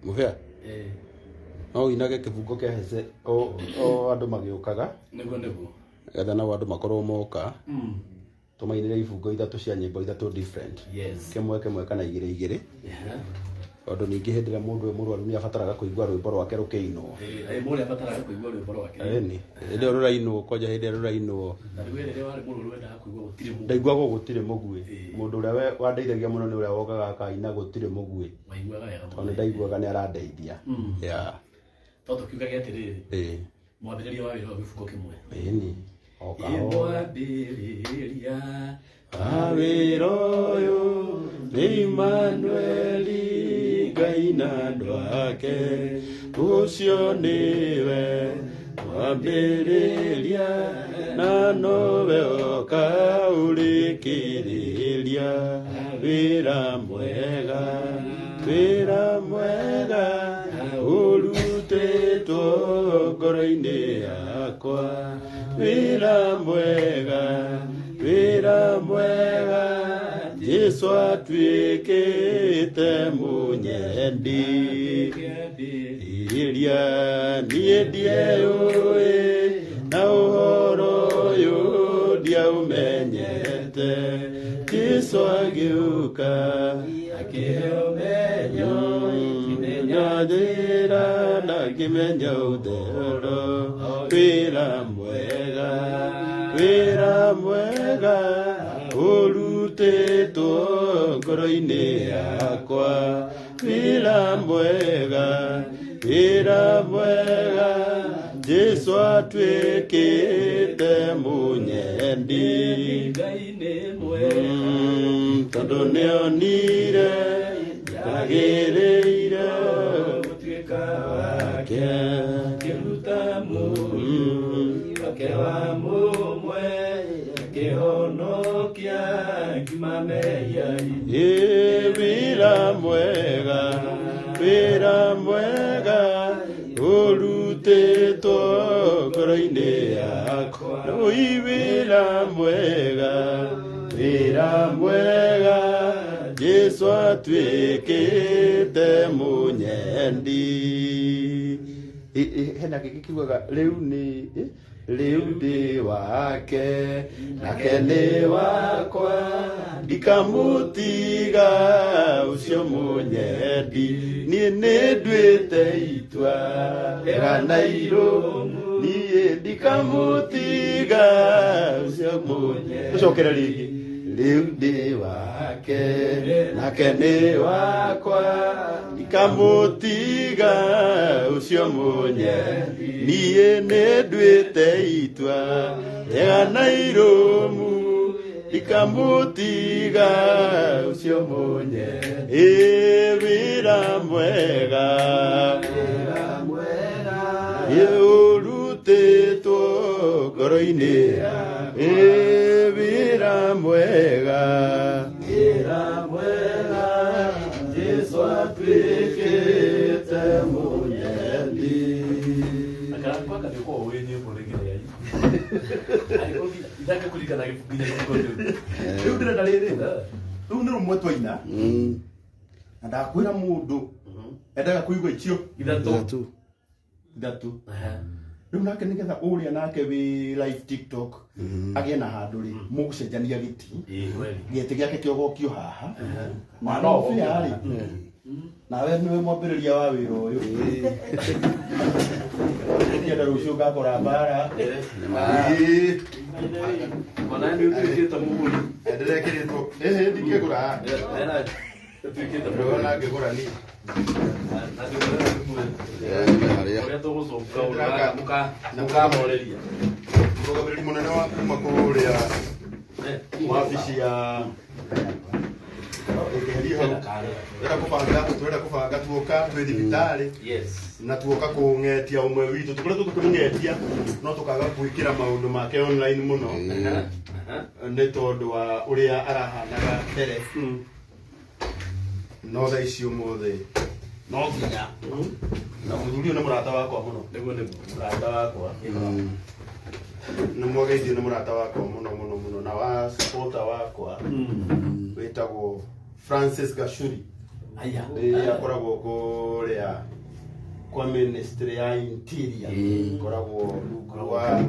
Muhea no inage kibugo kia Hezeh o andu magiukaga nego etha na andu makorwo moka tumainire ibungo ithatu cia nyimbo ithatu different kemwe kana igiri Odo ningi hendira mundu murwaru ni abataraga kuigwa rwimbo rwake rukiinwo muri abataraga kuigwa rwimbo rwake ni ende rurainwo koja hende rurainwo na rwere wari murwaru wenda kuigwa gutire mugu ndaigwa gutire mugui mundu uria wandeithagia muno ni uria wogaga akaina gutire mugui waiguaga wega muno ndaiguaga ni arandeithia toto kiuga getiriri mwambiriria wa wira gibugo kimwe ni mwambiriria Awiroyo ni Manueli Ngai ndwake ucio niwe mwambiriria na nowe okaurikiriria wira mwega urutetwo ngoro-ini yakwa wira mwega Jesu atuikite munyendi iria nie ndieyui na uhoro uyu ndiaumenyete Jesu agiuka akiumenyo njira na ngimenya uthero wira mwega urutetwo ngoro-ini yakwa wira mwega Jesu atuikite munyendi tondu nionire agiriire gutuika wake kiruta wake wa mumwe kihonokia kimameya wira mwega urutetwo ngoro-ini yakwa wira mwega Jesu atuikite munyendi hena kikiugaga riu ndi wake nake ni wakwa ndikamutiga ucio munyendi nie ni ndwite itwa ega na irumu nie ndikamutiga ucio munyendi ucokere ringi riu ndi wake nake ni wakwa ndikamutiga ucio munyendi nie ni ndwite itwa ega na irumu ndikamutiga ucio munyendi wira mwega urutetwo ngoro-ini wira mwega Jesu atuikite munyendi akarakuwa kabiko wenye kuregelea hivi ndaka kulikana kifuginya kikondo riu ndira riri riu ni rumwe twaina na ndakwira mundu endaga kuigwa icio ithatu riu nake nigetha uria nake wi live TikTok agie na handu ri mugucenjania giti giti giake kiogokio haha na no fiari nawe niwe mwambiriria wa wira uyu ndienda rucio ngakora mbara ona ni utuikite muguri ndirekiritwo ndikigura ndikigura ngigura ni mukamoreria mugaburiri munene wa kuma kuria wabici ya turenda kubanga tuoka twi thibitari na tuoka kungetia umwe witu tukoretwo tukimungetia no tukaga gwikira maundu make online muno ni tondu wa uria arahanaga mbere no tha icio mothe no nginya na muthuri ni murata wakwa muno niguo ni murata wakwa ni mwageithio ni murata wakwa muno na wa supporter wakwa wetagwo Francis Gashuri aya akoragwo kuria kwa ministry ya interior koragwo wa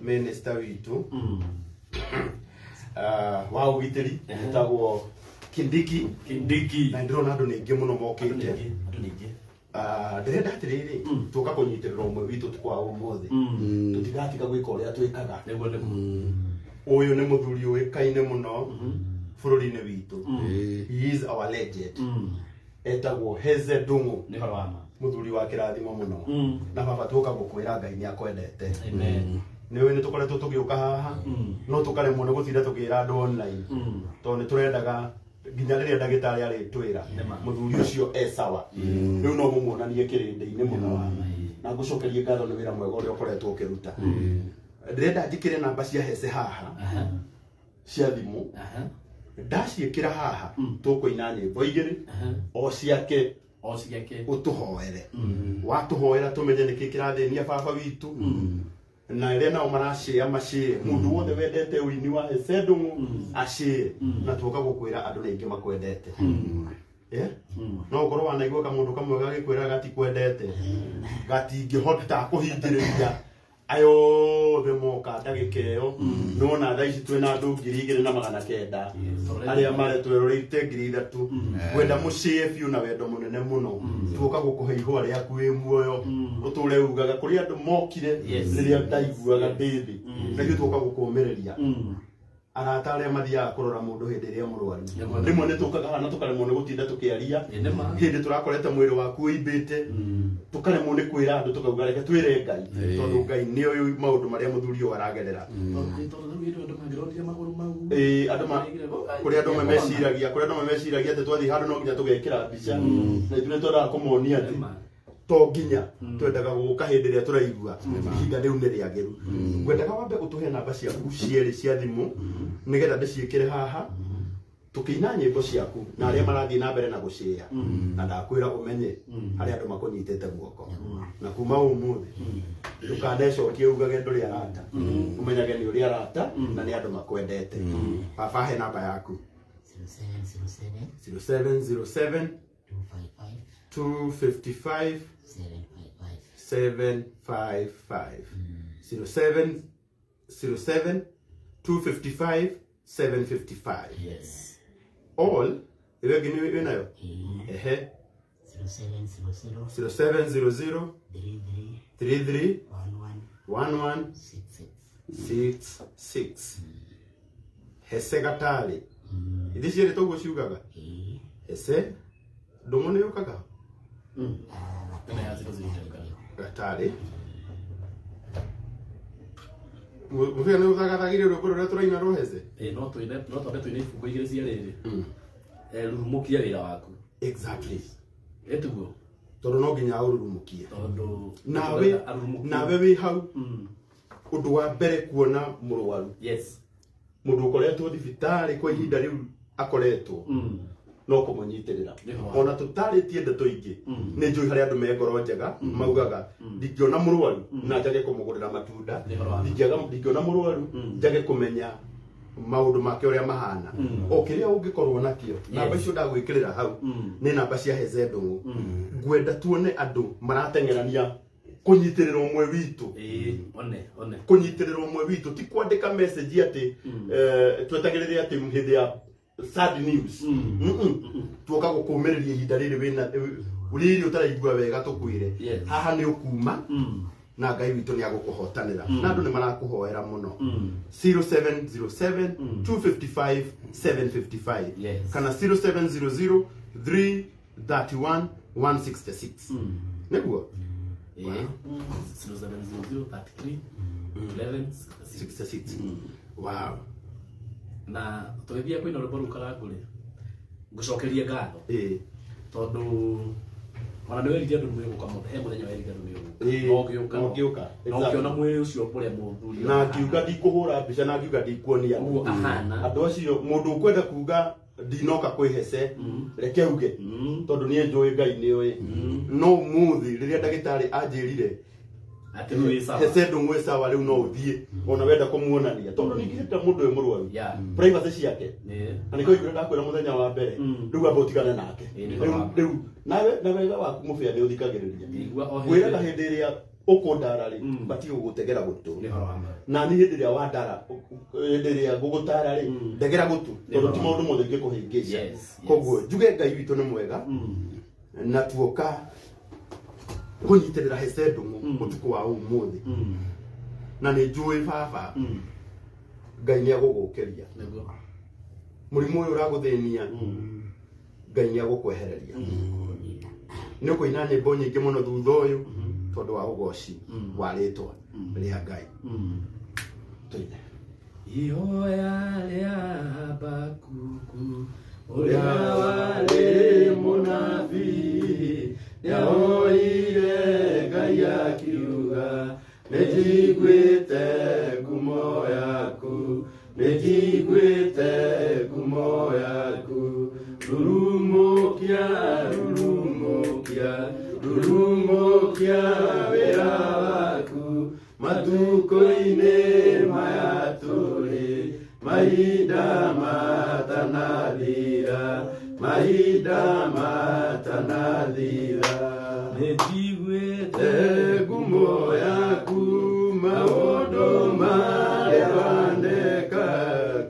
minister witu wa ugiteri etagwo Kindiki na ndĩrona andũ nĩ aingĩ mũno mokĩte ndĩrenda atĩrĩrĩ tũka kũnyitĩrĩra ũmwe witũ kwa ũmũthĩ tũtigatiga gwĩka ũrĩa twĩkaga ũyũ nĩ mũthuri ũĩkaine mũno bũrũri-inĩ witũ he is our legend etagwo Hezeh Ndungu mũthuri wa kĩrathimo mũno na baba tũka gũkwĩra Ngai nĩ akwendete nĩwe nĩ tũkoretwo tũgĩũka haha no tũkaremwo nĩ gũtinda tũkĩra andũ online tondũ nĩ tũrendaga nginya rĩrĩa ndagĩtarĩ arĩtwĩra mũthuri ũcio sawa rĩu no mũmuonanie kĩrĩndĩ-inĩ mũno na ngũcokerie ngatho nĩ wĩra mwega ũrĩa ũkoretwo ũkĩruta ndĩrenda njĩkĩre namba cia Hezeh haha cia thimũ ndaciĩkĩra haha tũkũina nyĩmbo igĩrĩ o ciake ũtũhoere watũhoera tũmenye nĩkĩ kĩrathĩnia baba witũ na rĩrĩa nao marashare macare mũndũ wothe wendete ũini wa Hezeh Ndungu ashare na tuoka gũkwĩra andũ nĩ aingĩ makwendete no ũkorwo wanaigua kamũndũ kamwe gagĩkwĩra gatikwendete gatingĩhota kũhingĩrĩria ayothe moka ndagĩka ĩyo nona thaa ici twĩna andũ 2,900 arĩa maretweroreire 3,000 kwenda mũcĩe biũ na wendo mũnene mũno tuoka gũkũhe ihũa rĩaku wĩ muoyo ũtũre ugaga kũrĩ andũ mokire rĩrĩa ndaiguaga ndĩthĩ na ithuĩ tuoka gũkũmĩrĩria arata arĩa mathiaga kũrora mũndũ hĩndĩ ĩrĩa mũrwaru rĩmwe nĩ tũkaga haha na tũkaremwo nĩ gũtinda tũkĩaria hĩndĩ tũrakorete mwĩrĩ waku ũimbĩte tũkaremwo nĩ kwĩra andũ tũkauga reke twĩre Ngai tondũ Ngai nĩ oĩ maũndũ marĩa mũthuri ũyũ aragerera kũrĩ andũ meciragia atĩ twathiĩ handũ no nginya tũgekĩra mbica na ithuĩ nĩ twendaga kũmonia atĩ to nginya twendaga gũka hĩndĩ ĩrĩa tũraigua ihinda rĩu nĩ rĩagĩru ngwendaga wambe gũtũhe namba ciaku cierĩ cia thimũ nĩgetha ndĩciĩkĩre haha tũkĩina nyĩmbo ciaku na arĩa marathiĩ na mbere na gũcĩra na ndakwĩra ũmenye harĩa andũ makũnyitĩte guoko na kuma ũmũthĩ ndũkanecokie ugage ndũrĩ arata ũmenyage nĩ ũrĩ arata na nĩ andũ makwendete baba he namba yaku 0707 255 755 0707 255 755 Yes. All iwe gini wewe nayo 0700 33 11 66 Hezeh gatali ithi ciere toguo ciugaga Hezeh Ndungu nĩ ũkaga gatali Mũbĩa nĩ ũthagathagire rwĩmbo rũrĩa tũraina rwa Hezeh no twambe tũine ibuku igĩrĩ cia rĩrĩ rurumukia wĩra waku exactly etuguo tondũ no nginya ũrurumukie tondũ nawe wĩ hau ũndũ wa mbere kuona mũrwaru mũndũ ũkoretwo thibitarĩ kwa ihinda rĩu akoretwo no kũmũnyitĩrĩra ona tũtarĩtie ndeto ingĩ nĩ njũĩ harĩa andũ me ngoro njega maugaga ndingĩona mũrwaru na njage kũmũgũrĩra matunda ndingĩona mũrwaru njage kũmenya maũndũ make ũrĩa mahana o kĩrĩa ũngĩkorwo nakĩo namba icio ndagwĩkĩrĩra hau nĩ namba cia Hezeh Ndungu ngwenda tuone andũ marateng'erania kũnyitĩrĩra ũmwe witũ kũnyitĩrĩra ũmwe witũ ti kwandĩka message atĩ twetagĩrĩre atĩ hĩndĩ ya sad news tuoka gũkũmĩrĩria ihinda rĩrĩ wĩna rĩrĩ ũtaraigua wega tũkwĩre haha nĩ ũkuma na Ngai witũ nĩ agũkũhotanĩra na andũ nĩ marakũhoera mũno 0707 255 755 kana 0700 331 166 nĩguo 0700331166 wow na tũgĩthia kwĩna rwĩmbo rũu karangũrĩ ngũcokerie ngatho tondũ ona nĩ werithia andũ nĩ gũka he mũthenya werithia andũ nĩ ũgĩũka no ũkĩona mwĩrĩ ũcio ũrĩa mũthuri na ngiuga ndikũhũra mbica na ngiuga ndikuonia andũ acio mũndũ ũkwenda kuga ndinoka kwĩ Hezeh reke uge tondũ niĩ njũĩ Ngai nĩ oĩ no mũthĩ rĩrĩa ndagĩtarĩ anjĩrire ati we sawa Hezeh Ndungu sawa leo no uthie ona wenda kumuonania tondu ningirita mundu we murwaru privacy ciake ani ko igura ndakwira muthenya wa mbere riu amba utigane nake riu na wega waku mubia ni uthikagiriria wira na hindi iria ukundara ri bati gugutegera gutu na ni hindi iria wandara hindi iria gugutara ri ndegera gutu tondu ti maundu mothe ngikuhingicia koguo njuge Ngai witu ni mwega na tuoka kunyitirira Hezeh Ndungu utuku wa umuthi na ni njui baba Ngai ni agugukeria murimu uyu uraguthinia Ngai ni agukwehereria ni ukuina nyimbo nyingi muno thutha uyu tondu wa ugoci wa ritwa ria Ngai tuine ihoya ria Habakuku uria wari munabii yaoire Ngai akiuga nijiguite ngumo yaku nijiguite ngumo yaku rurumukia wira waku matuko-ini maya turi mahinda matanathira nijiguite ngumo yaku maundu maria wandeka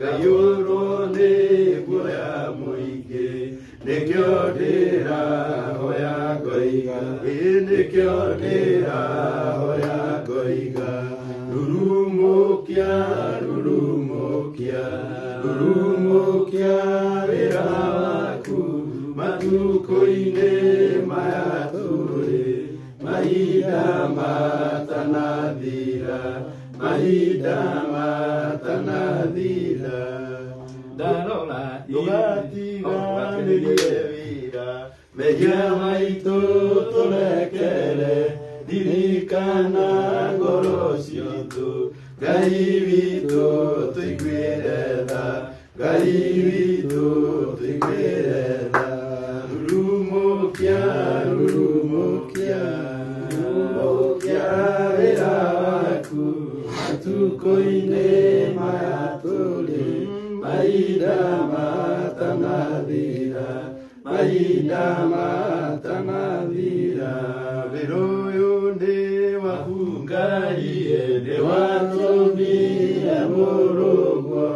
ngayurwo ni guoya muingi nikio ndirahoya ngoiga rurumukia wira waku matuko-ini maya turi mahinda matanathira ndarora ndugatiganĩrie wĩra mehia maitũ tũrekere ririkana ngoro citũ Ngai witũ tũiguĩre tha rurumukia wĩra waku matuko-ini maya tũrĩ mahinda matanathira wĩra ũyũ nĩ waku Ngai nĩ watũmire mũrũguo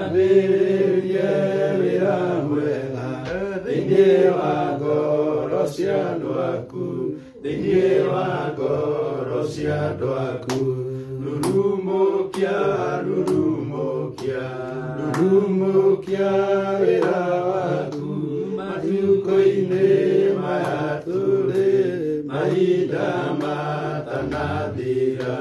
ambĩrĩrie wĩra mwega thĩinĩ wa ngoro cia andũ aku rurumukia wĩra waku matuko-ini maya tũrĩ mahinda matanathira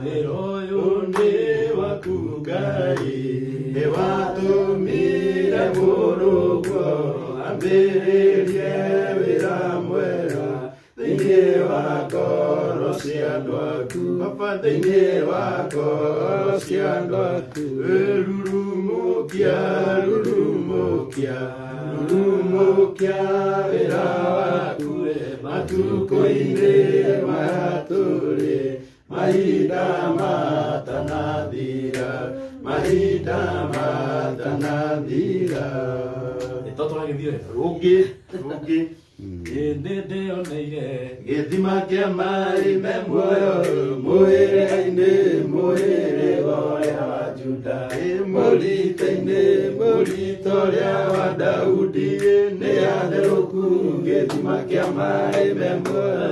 wĩra ũyũ nĩ waku Ngai nĩ watũmire mũrũguo ambĩrĩrie wĩra mwega thĩinĩ wa ngoro cia andũ aku rurumukia wĩra waku matuko-ini maya tũrĩ mahinda matanathira ungi ndĩoneire gĩthima kĩa maĩ me muoyo mũhĩrĩga-inĩ ũrĩa wa Juda mũrito-inĩ ũrĩa wa Daudi nĩ atherũku gĩthima kĩa maĩ me muoyo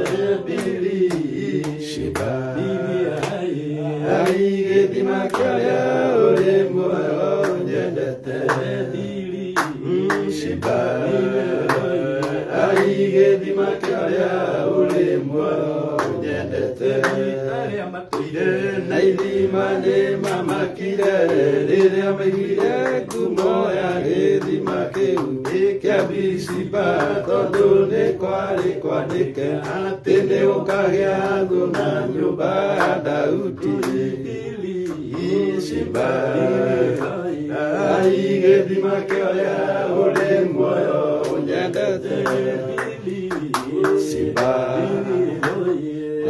gĩthima kĩrĩa ũrĩ muoyo nyendete gĩthima kĩrĩa ũrĩ muoyo nyendete na ithima nĩ mamakire rĩrĩa maiguire ngumo ya gĩthima kĩu kĩa Bisiba tondũ nĩ kwarĩ kwandĩke atĩ nĩ gũkagĩa thũ na nyũmba ya Daudi gĩthima kĩrĩa ũrĩ muoyo nyendete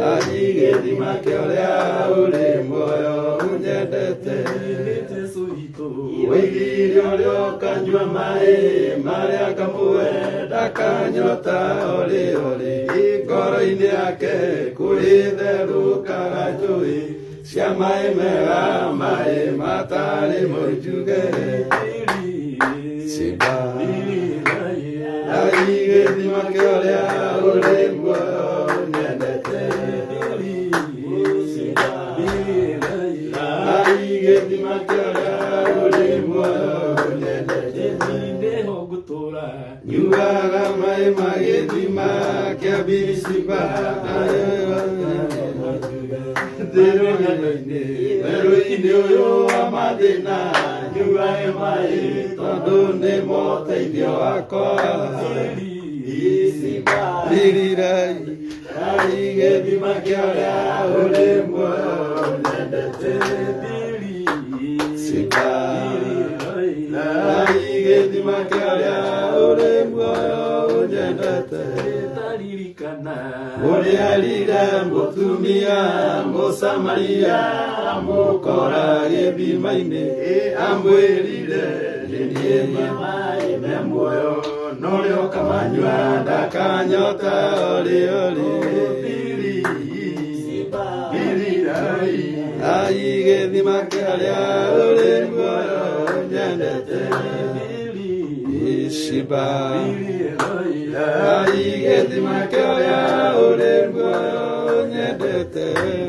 Gĩthima kĩa ũrĩa ũrĩ muoyo ũnyendete. Wĩigire ũrĩa ũkanyua maĩ marĩa kamũe ndakanyota ũrĩ ngoro-inĩ yake kũrĩtherũkaga njũĩ cia maĩ mega maĩ matarĩ mũnjuge. Simba Gĩthima kĩa ũrĩa ũrĩ muoyo ũnyendete. Gĩthima kĩa ũrĩa ũrĩ muoyo ũnyendete. Nyuaga maĩ ma gĩthima kĩa Simba werũ-inĩ ũyũ wa mathĩna. Nyuaga maĩ tondũ nĩ mo ũteithio wakwa. Ririrai Gĩthima kĩa ũrĩa ũrĩ muoyo ũnyendete. Simba Gĩthima kĩa ũrĩa ũrĩ muoyo ũnyendete. Ũrĩa rire mũtumia Mũsamaria mũkora gĩthima-inĩ amwĩrire nĩ niĩ maĩ me muoyo no rĩo kamanyua ndakanyota ũrĩ. Gĩthima kĩa ũrĩa ũrĩ muoyo ũnyendete. Simba Gĩthima kĩa ũrĩa ũrĩ muoyo ũnyendete.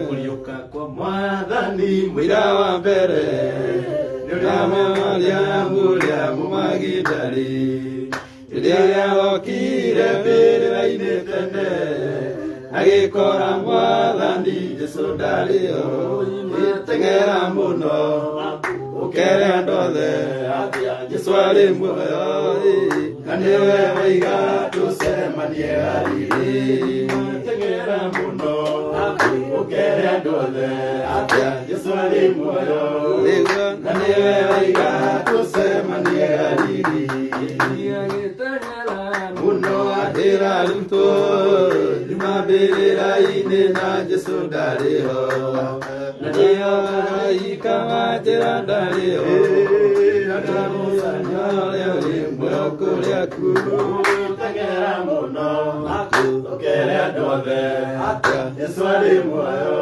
Kũriũka kwa Mwathani mũira wa mbere Mariamu ũrĩa Mũmagidali rĩrĩa okire mbĩrĩra-inĩ tene agĩkora Mwathani Jesũ ndarĩ ho. Gĩteng'era mũno ũkere andũ othe Jesũ arĩ muoyo na nĩwe waiga tũcemanie Galili. Gĩteng'era mũno ũkere andũ othe Jesũ arĩ muoyo na nĩwe waiga tũcemanie Galili. Mũno andĩra arutwo nyuma mbĩrĩra-inĩ na Jesũ ndarĩ ho. Na nĩo araika manjĩra ndarĩ ho. Mũthenya ũrĩa ũrĩ muoyo kũrĩa kuo. Gĩteng'era mũno ũkere andũ othe Jesũ arĩ muoyo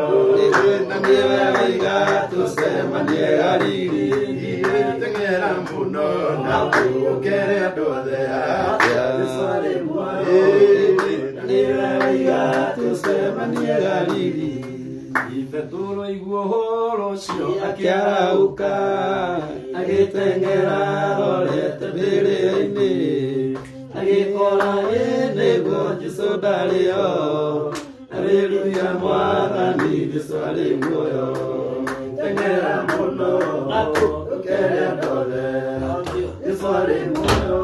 na nĩwe waiga tũcemanie Galili. Gĩteng'era mũno ũkere andũ othe Jesũ arĩ muoyo na nĩwe waiga tũcemanie Galili. Petro aigua ũhoro ũcio akĩarahũka agĩteng'era arorete mbĩrĩra-inĩ agĩkora nĩguo Jesũ ndarĩ ho. Haleluya Mwathani Jesũ arĩ muoyo. Teng'era mũno ũkere andũ othe Jesũ arĩ muoyo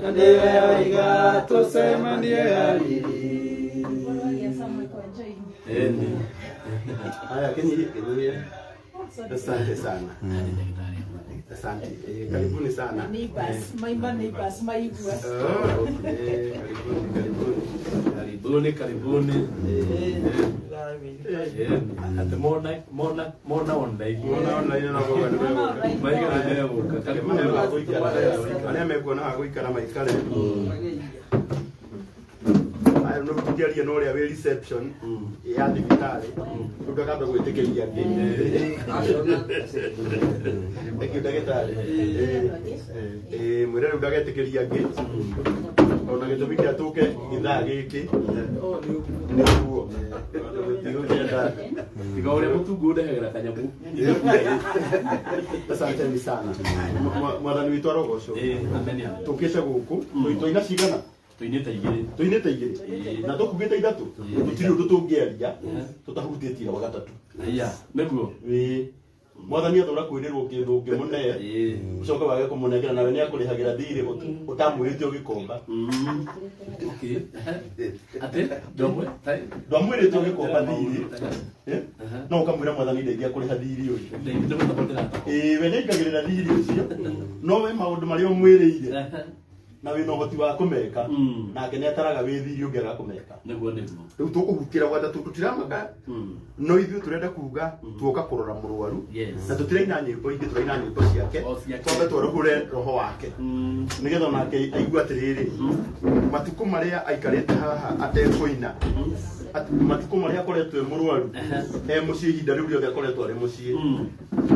na nĩwe waiga tũcemanie Galili. Haya, kidogo. Asante sana. Asante. Karibuni sana. Neighbors, maibua. Karibuni. Ate mona online na kwa maikara leo karibuni wale amekuona hakuikara maikale. Ayo no kujalia no ya reception ya digitali tukakaba gwetekeria ndagĩtarĩ mwĩrere ndagĩtekeria ngĩ ona gĩtũmi kĩa tũke gĩthaa gĩkĩ nĩguo tigũkĩenda tiga ũrĩa mũtungu ndehagĩra kanyamu. Asanteni sana mwathani witũ arogocwo tũkĩte gũkũ tũitoina cigana tuinĩte igĩrĩ na tũkugĩte ithatũ tũtirĩ ũndũ tũngĩaria tũtahutĩtie wa gatatũ nĩguo mwathani athora kwĩrĩrwo kĩndũ ũngĩmũne ũcoke wage kũmũnengera nawe nĩ akũrĩhagĩra thirĩ ũtamwĩrĩte ũgĩkomba ndwamwĩrĩte ũgĩkomba thirĩ no ũkamwĩra mwathani ndeithia kũrĩha thirĩ ũyũ we nĩaingagĩrĩra thirĩ ũcio no we maũndũ marĩa ũmwĩrĩire na wina uhoti wa kumeka nake netaraga withiri ungera kumeka niguo riu tukuhukira gwata tutiramaga no ithu turenda kuga tuoka kurora murwaru na tutiraina nyimbo ingi turaina nyimbo ciake twambe twarugure roho wake nigetha nake aigua atiriri matuko maria aikarite haha atekoina matuko maria akoretwe murwaru mucii ihinda riu riothe akoretwo ari mucii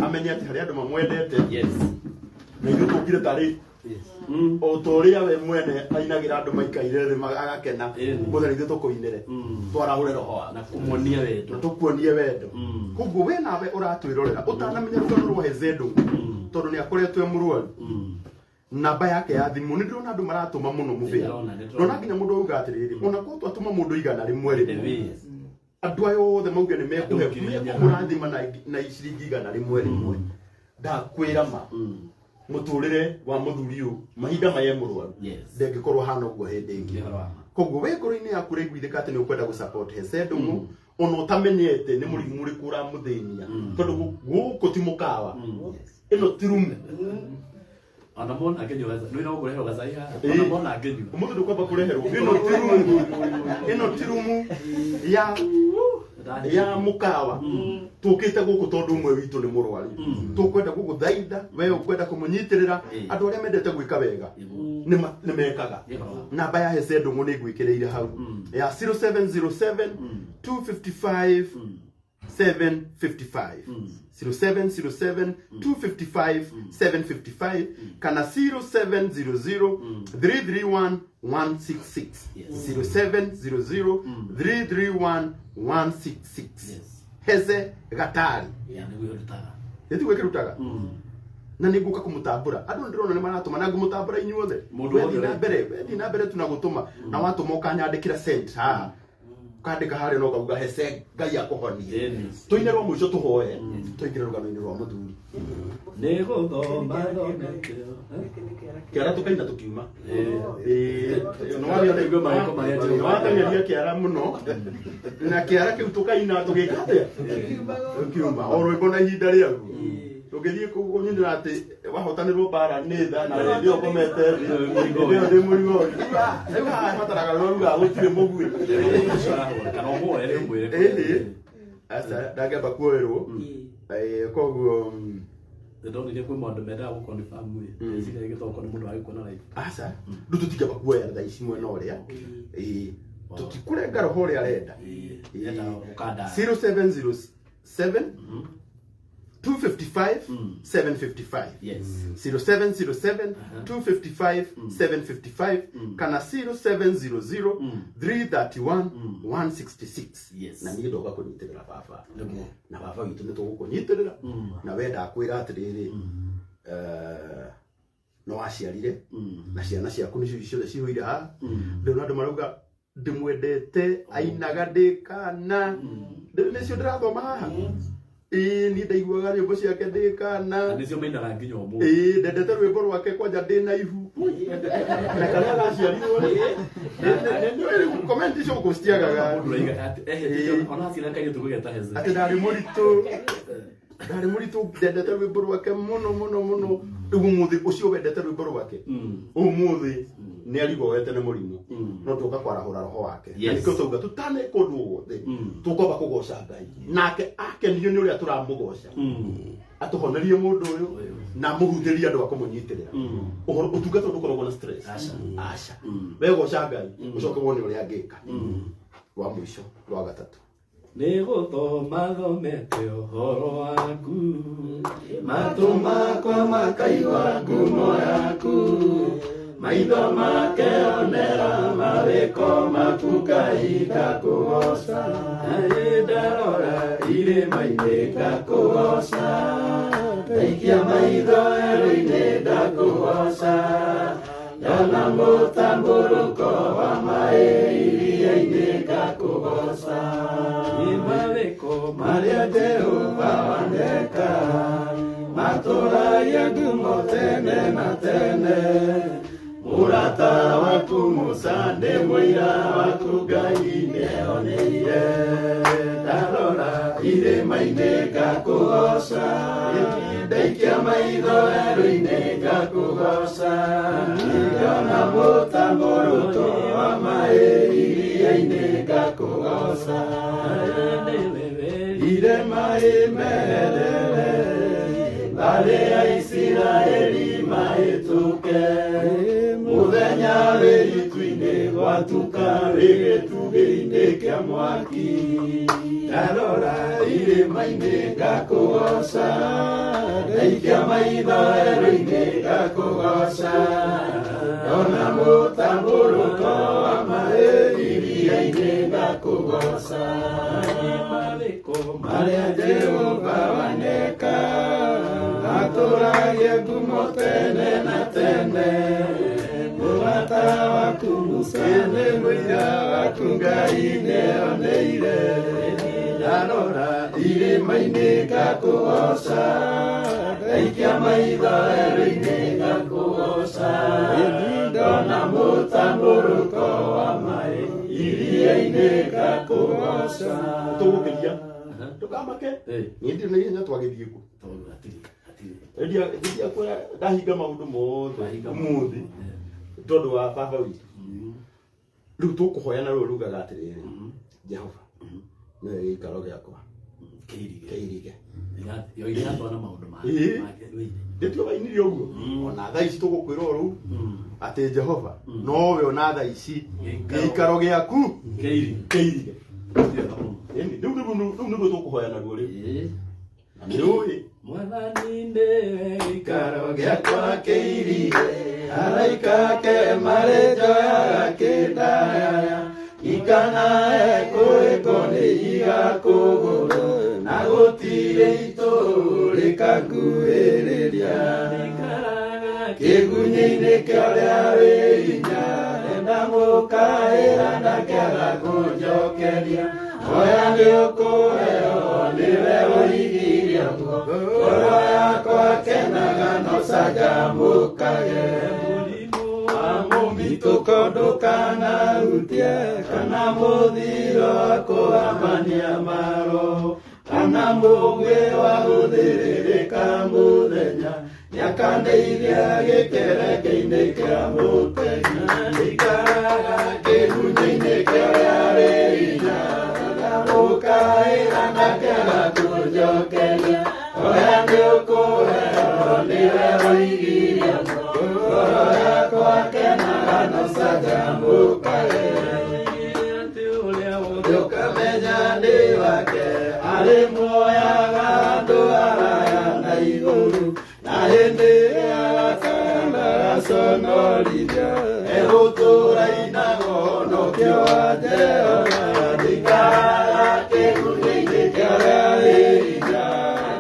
amenye ati hari andu mamwendete na ithu tukire tari o toria we mwene ainagira andu maikaire thi agakena mutheri ithu tukuinire twarahure roho na kumuonia wendo tukuonie wendo kuguo we nawe uratwirorera utanamenya rugano rwa Hezeh Ndungu tondu ni akoretwe murwaru namba yake ya thimu ni ndona andu maratuma muno mubira ndona nginya mundu uga atiriri ona ko twatuma mundu igana rimwe rimwe andu ayo othe mauge ni mekuhe murathima na ciringi igana rimwe rimwe ndakwira ma muturire wa muthuri u mahinda maye murwaru ndengikorwo hana uguo hindi ingi koguo we ngoro-ini yaku riguithika ati ni ukwenda gu support Hezeh Ndungu ona utamenyete ni murimu uriku uramuthinia tondu guku ti mukawa ino tirumu ana mona akenywa no ina kureherwo gacaiha ana mona akenywa umundu ndukwamba kureherwo ino tirumu ya mukawa tukite guku tondu umwe witu ni murwari tukwenda guguthaitha we ukwenda kumunyitirira andu aria mendete gwika wega ni mekaga namba ya Hezeh Ndungu ni gwikiriire hau ya 0707 255 755 0707 255 755 kana 0700 331 166 0700 331 166 Hezeh Gatari yeti gwekirutaga na niguka kumutambura andu ndirona ni maratuma na ngumutambura inyuothe wethi na mbere tunagutuma na watuma ukanyandikira send haha kandika hari no kauga Hezeh Ngai akuhonie tuinere wa mwico tuhoe tuingire rugano-ini rwa muthuri nego thomba kiara tukaina tukiuma no wari ona igwe mariko maria watangeria kiara muno na kiara kiu tukaina tugika atia tukiuma oro ibona ihinda riagu tugithie kunyindira ati wahotanirwo bara ni tha na ndio komete ndio ndi murigo riu haha mataraga ruga gutire mugui kana omo ere mwire asa ndagamba kuoerwo koguo ndonire kwi maundu mendaga gukonfirm wi ciga gitoko ni mundu agikuona live asa ndu tutigamba kuoya tha ici mwena uria tutikurenga roho uria arenda 0707 255 755 yes 0707 255 755 kana 0700 331 166 yes na niĩ ndoka kunyitirira baba na baba witu nĩ tũgũkũnyitirĩra na wenda akwĩra atĩrĩrĩ no waciarire na ciana ciaku nĩcio ciothe cihũire haha ndĩrona andũ marauga ndĩmwendete ainaga ndĩkana nĩcio ndĩrathoma haha ni ndaiguaga nyĩmbo ciake ndĩkana nicio mainaga nginya ũmũ ndendete rwĩmbo rwake kwanja ndĩna ihu na karĩa gaciarirwo nĩ comment icio gũciagaga ona ciana kaire tũgũgeta Hezeh atĩ ndarĩ mũritũ ndendete rwĩmbo rwake mũno rĩu ũmũthĩ ũcio wendete rwĩmbo rwake ũmũthĩ nĩ arigowete nĩ mũrimũ no tũka kwarahũra roho wake na nĩkĩo tũuga tũtaneka ũndũ wothe tũkwamba kũgoca Ngai nake akenio nĩ ũrĩa tũramũgoca atuhonerie mũndũ ũyũ na mũhunjĩrie andũ a kũmũnyitĩrĩra ũtungata ndũkoragwo na stress aca wegoca Ngai ũcoke wone ũrĩa angĩka rwa mũico rwa gatatũ nĩgũthoma thomete ũhoro waku matũ makwa makaigua ngumo yaku maitho makeonera mawĩko maku Ngai ngakũgoca ndarora irĩma-inĩ ngakũgoca ngaikia maitho werũ-inĩ ndakũgoca ndona mũtambũrũko wa maĩ iria-inĩ ngakũgoca mawĩko marĩa Jehova waneka matũragia ngumo tene na tene mũrata waku Musa nĩ mũira waku Ngai nĩehoneire ndarora irĩma-inĩ ngakũgoca, ndaikia maitho werũ-inĩ ngakũgoca, ngĩona mũtambũrũko wa maĩ iria-inĩ ngakũgoca, irĩma imerere mbare ya Isiraeli mahĩtũke, mũthenya wĩritu-inĩ gwatuka wĩgĩtugĩ-inĩ kĩa mwaki, ndarora irĩma-inĩ ngakũgoca, ndaikia maitho werũ-inĩ ngakũgoca, ndona mũtambũrũko wa maĩ iria-inĩ ngakũgoca, marĩa Jehova waneka atũragie ngumo tene na tene, mũrata waku Musa nĩ mũira waku Ngai nĩoneire, ndarora irĩma-inĩ ngakũgoca, ndaikia maitho werũ-inĩ ngakũgoca, ndona mũtambũrũko wa maĩ iria-inĩ ngakũgoca. Tũgũkĩria ndũkamake nĩndĩ nĩ ihenya twagĩthiĩ kũ endia kwĩra ndahinga maũndũ mothe ũmũthĩ tondũ wa baba witũ rĩu tũkũhoya na rũrũ rugaga atĩrĩrĩ Jehova nĩwe gĩikaro gĩakwa kĩirige ndĩtio wainire ũguo ona thaa ici tũgũkwĩra o rĩu atĩ Jehova nowe ona thaa ici gĩikaro gĩaku kĩirige rĩu nĩguo tũkũhoya naruo rĩu na nĩũĩ Mwathani nĩwe gĩikaro gĩakwa kĩirige, araika ake marĩ njoyaga kĩndaya, ikanae kũrĩko nĩ igakũgũrũ, na gũtirĩ itũrũ rĩkakuhĩrĩria, kĩgunyĩ-inĩ kĩa ũrĩa wĩ hinya, ndamũkaĩra ndakĩaga kũnjokeria, hoya nĩũkũheo nĩwe ũigiria guo, ngoro yakwa kenaga no canjamũkage, mũmitũko ndũkanahutie, kana mũthiro kũamania maro, kana mũgwĩ wa gũthĩrĩrĩka mũthenya, nĩakandeithia gĩkerenge-inĩ kĩa mũtegi, ikaraga kĩgunyĩ-inĩ kĩa ũrĩa wĩ hinya, ndamũkaĩra ndakĩaga kũnjokeria, hoya nĩũkũheo nĩwe ũigiria guo, ngoro yakwa kenaga no canjamũkage, ndũkamenya nĩ wake arĩ muoyaga andũ araya na igũrũ, na hĩndĩ ĩrĩa gakanda gaconorithio egũtũũra inago nokĩo wa Jehova, ndikaraga kĩgunyĩ-inĩ kĩa ũrĩa wĩ hinya,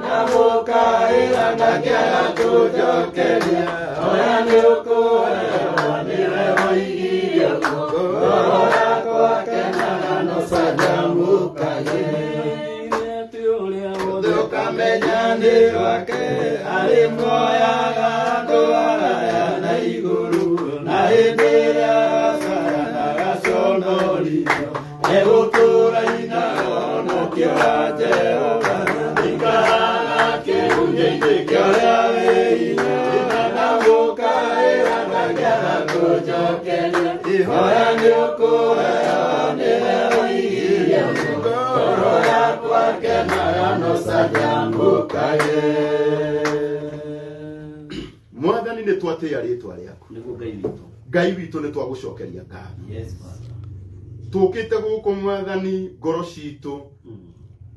ndamũkaĩra ndakĩaga kũnjokeria, hoya nĩũkũheo nĩwe ũigiria guo, ngoro yakwa kenaga no canjamũkage, ndũkamenya nĩ wake arĩ muoyaga andũ araya na igũrũ, na hĩndĩ ĩrĩa gacaya gaconorithio egũtũũra inago nokĩo wa Jehova, ndikaraga kĩgunyĩ-inĩ kĩa ũrĩa wĩ hinya, ndamũkaĩra ndakĩaga kũnjokeria, hoya nĩũkũheo nĩwe ũigiria guo, ngoro yakwa kenaga no canjamũkage. Mwathani nĩ twatĩĩa rĩĩtwa rĩaku, nĩguo Ngai witũ Ngai witũ nĩ twagũcokeria ngatho, tũkĩte gũkũ Mwathani ngoro citũ